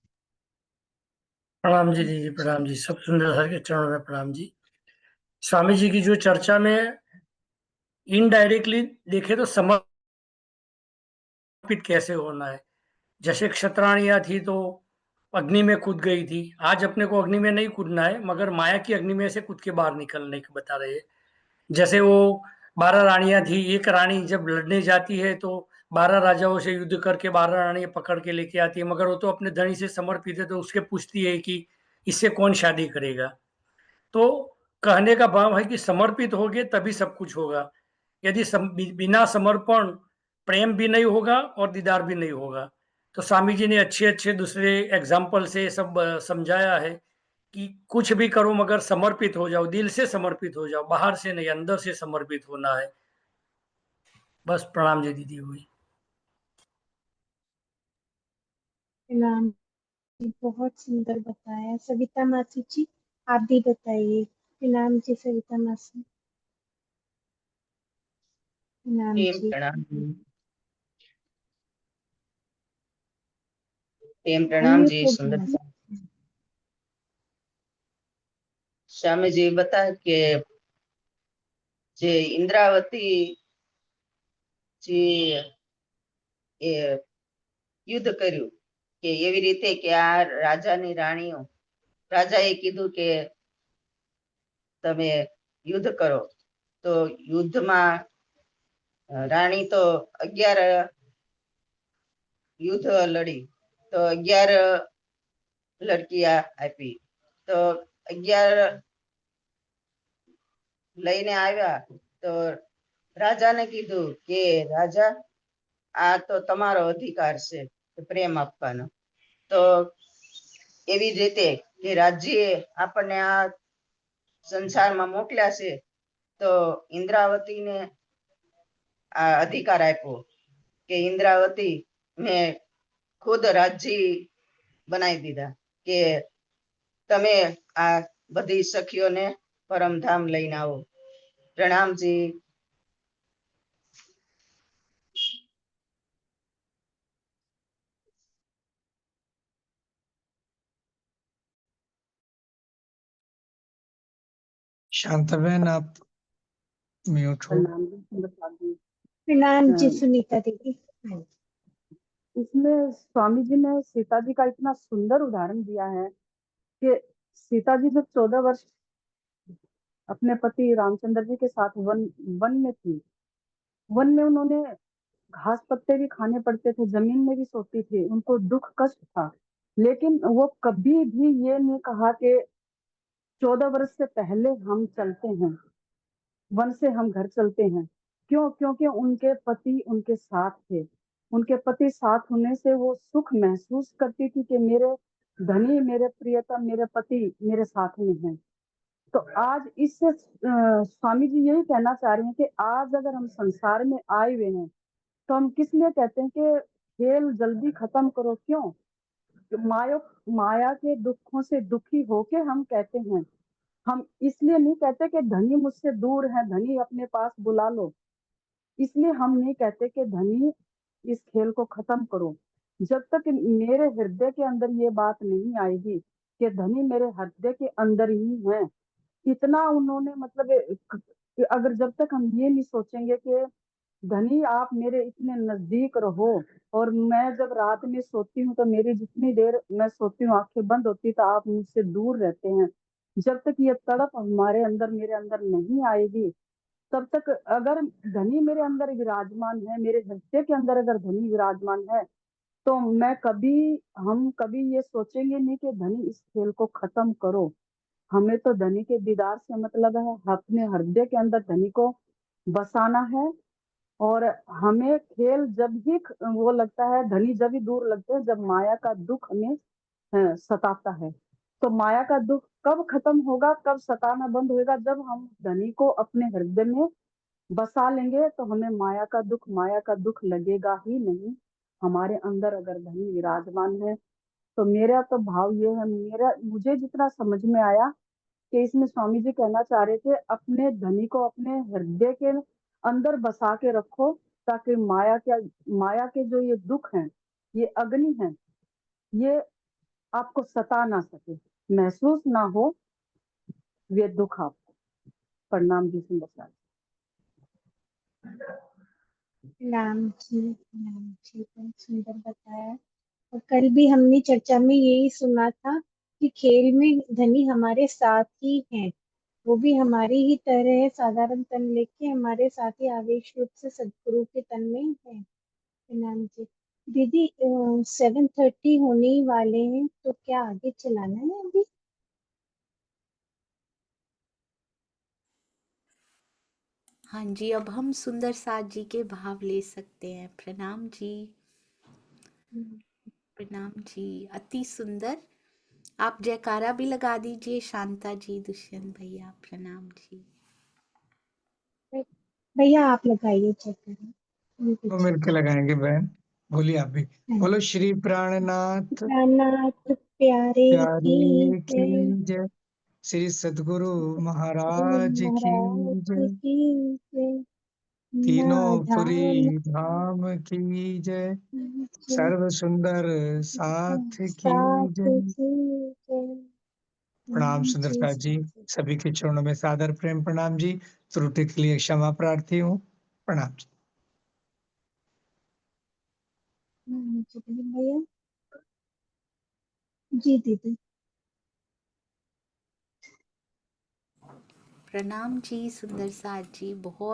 प्रणाम जी दीदी, प्रणाम जी, सब सुंदर सर के चरणों में प्रणाम जी। स्वामी जी की जो चर्चा में इनडायरेक्टली देखे तो समर्पित कैसे होना है। जैसे क्षत्राणियां थी तो अग्नि में कूद गई थी, आज अपने को अग्नि में नहीं कूदना है मगर माया की अग्नि में से कूद के बाहर निकलने को बता रहे हैं। जैसे वो 12 रानियां थी, एक रानी जब लड़ने जाती है तो 12 राजाओं से युद्ध करके 12 रानियां पकड़ के लेके आती है, मगर वो तो अपने धनी से समर्पित है, तो उसके पूछती है कि इससे कौन शादी करेगा। तो कहने का भाव है कि समर्पित होगे तभी सब कुछ होगा। यदि बिना समर्पण प्रेम भी नहीं होगा और दीदार भी नहीं होगा। तो स्वामी जी ने अच्छे अच्छे दूसरे एग्जाम्पल से सब समझाया है कि कुछ भी करो मगर समर्पित हो जाओ, दिल से समर्पित हो जाओ, बाहर से नहीं, अंदर से समर्पित होना है। बस प्रणाम जी दीदी। हुई प्रणाम जी, बहुत सुंदर बताया। सविता मासी जी, आप भी बताइए। प्रणाम जी सविता मासी। प्रणाम प्रेम जी। प्रणाम प्रेम प्रणाम अनम्यूट जी। हो गया सुंदर मासी। स्वामी जी बता के जे इंद्रावती जी એ યુદ્ધ કર્યું કે એવી રીતે કે આ રાજાની રાણીઓ રાજાએ કીધું કે તમે યુદ્ધ કરો તો યુદ્ધમાં રાણી તો 11 યુદ્ધ લડી તો 11 લડકીયા આપી તો 11 લઈને આવ્યા તો રાજાને કીધું કે રાજા આ તો તમારો અધિકાર છે પ્રેમ આપવાનો તો એવી જ રીતે કે રાજ્યએ આપણને આ સંસારમાં મોકલ્યા છે તો ઇન્દ્રાવતીને આ અધિકાર આપ્યો કે ઇન્દ્રાવતી મેં ખુદ રાજ્ય બનાવી દીધા કે તમે આ બધી સખીઓને પરમધામ લઈને આવો. પ્રણામજી. शांताबेन आप म्यूट हो. प्रणाम जी सुंदर जी। प्रणाम जी अ, सुनीता दीदी। इसमें स्वामी जी ने सीता जी का इतना सुंदर उदाहरण दिया है कि सीता जी जब 14 वर्ष अपने पति रामचंद्र जी के साथ वन वन में थी, वन में उन्होंने घास पत्ते भी खाने पड़ते थे, जमीन में भी सोती थी, उनको दुख कष्ट था, लेकिन वो कभी भी ये नहीं कहा कि 14 वर्ष से पहले हम चलते हैं, वन से हम घर चलते हैं। क्यों? क्योंकि उनके पति उनके साथ थे, उनके पति साथ होने से वो सुख महसूस करती थी कि मेरे धनी, मेरे प्रियतम, मेरे पति मेरे साथ में हैं। तो आज इससे स्वामी जी यही कहना चाह रहे हैं कि आज अगर हम संसार में आए हुए हैं तो हम किस लिए कहते हैं कि खेल जल्दी खत्म करो। क्यों? माया के दुखों से दुखी होके हम कहते हैं, हम इसलिए नहीं कहते कि धनी मुझसे दूर है, धनी अपने पास बुला लो, इसलिए हम नहीं कहते कि धनी इस खेल को खत्म करो। जब तक मेरे हृदय के अंदर ये बात नहीं आएगी कि धनी मेरे हृदय के अंदर ही है, इतना उन्होंने मतलब अगर जब तक हम ये नहीं सोचेंगे कि धनी आप मेरे इतने नजदीक रहो, और मैं जब रात में सोती हूँ तो मेरी जितनी देर मैं सोती हूँ आंखें बंद होती तो आप मुझसे दूर रहते हैं, जब तक ये तड़प हमारे अंदर मेरे अंदर नहीं आएगी तब तक अगर धनी मेरे अंदर विराजमान है, मेरे हृदय के अंदर अगर धनी विराजमान है तो हम कभी ये सोचेंगे नहीं कि धनी इस खेल को खत्म करो। हमें तो धनी के दीदार से मतलब है, अपने हृदय के अंदर धनी को बसाना है। और हमें खेल जब ही वो लगता है, धनी जब ही दूर लगते हैं जब माया का दुख हमें सताता है। तो माया का दुख कब खत्म होगा, कब सताना बंद होगा? जब हम धनी को अपने हृदय में बसा लेंगे तो हमें माया का दुख लगेगा ही नहीं। हमारे अंदर अगर धनी विराजमान है तो मेरा तो भाव ये है, मुझे जितना समझ में आया कि इसमें स्वामी जी कहना चाह रहे थे अपने धनी को अपने हृदय के अंदर बसा के रखो, ताकि माया के जो ये दुख हैं, ये अग्नि हैं, ये आपको सता ना सके, महसूस ना हो वे दुख आपको। प्रणाम जी सुंदर। प्रणाम जी। प्रणाम जी, बहुत सुंदर बताया। और कल भी हमने चर्चा में यही सुना था कि खेल में धनी हमारे साथ ही हैं, वो भी हमारी ही तरह है, साधारण तन लेके हमारे साथ ही आवेश रूप से सदगुरु के तन में है। प्रणाम जी दीदी। 7:30 होने ही वाले हैं, तो क्या आगे चलाना है अभी? हाँ जी, अब हम सुंदर साथ जी के भाव ले सकते हैं। प्रणाम जी। प्रणाम जी, अति सुंदर। आप जयकारा भी लगा दीजिए शांता जी, दुष्यंत भैया। प्रणाम जी। भैया आप लगाइए चेक वो मिलकर लगाएंगे बहन, बोलिए आप भी। बोलो श्री प्राणनाथ प्राणनाथ प्यारे प्यारे की की जय, जय, श्री सद्गुरु गुरु महाराज की महाराज जय, की जय, तीनों पुरी नाधाम धाम की जय, की जय, सर्व सुंदर साथ की साथ जय। की जय। प्रणाम सुंदरता जी, सभी के चरणों में सादर प्रेम प्रणाम जी। त्रुटि के लिए क्षमा प्रार्थी हूँ। प्रणाम जी। भैया जी दीदी। प्रणाम जी सुंदर साथ जी, बहुत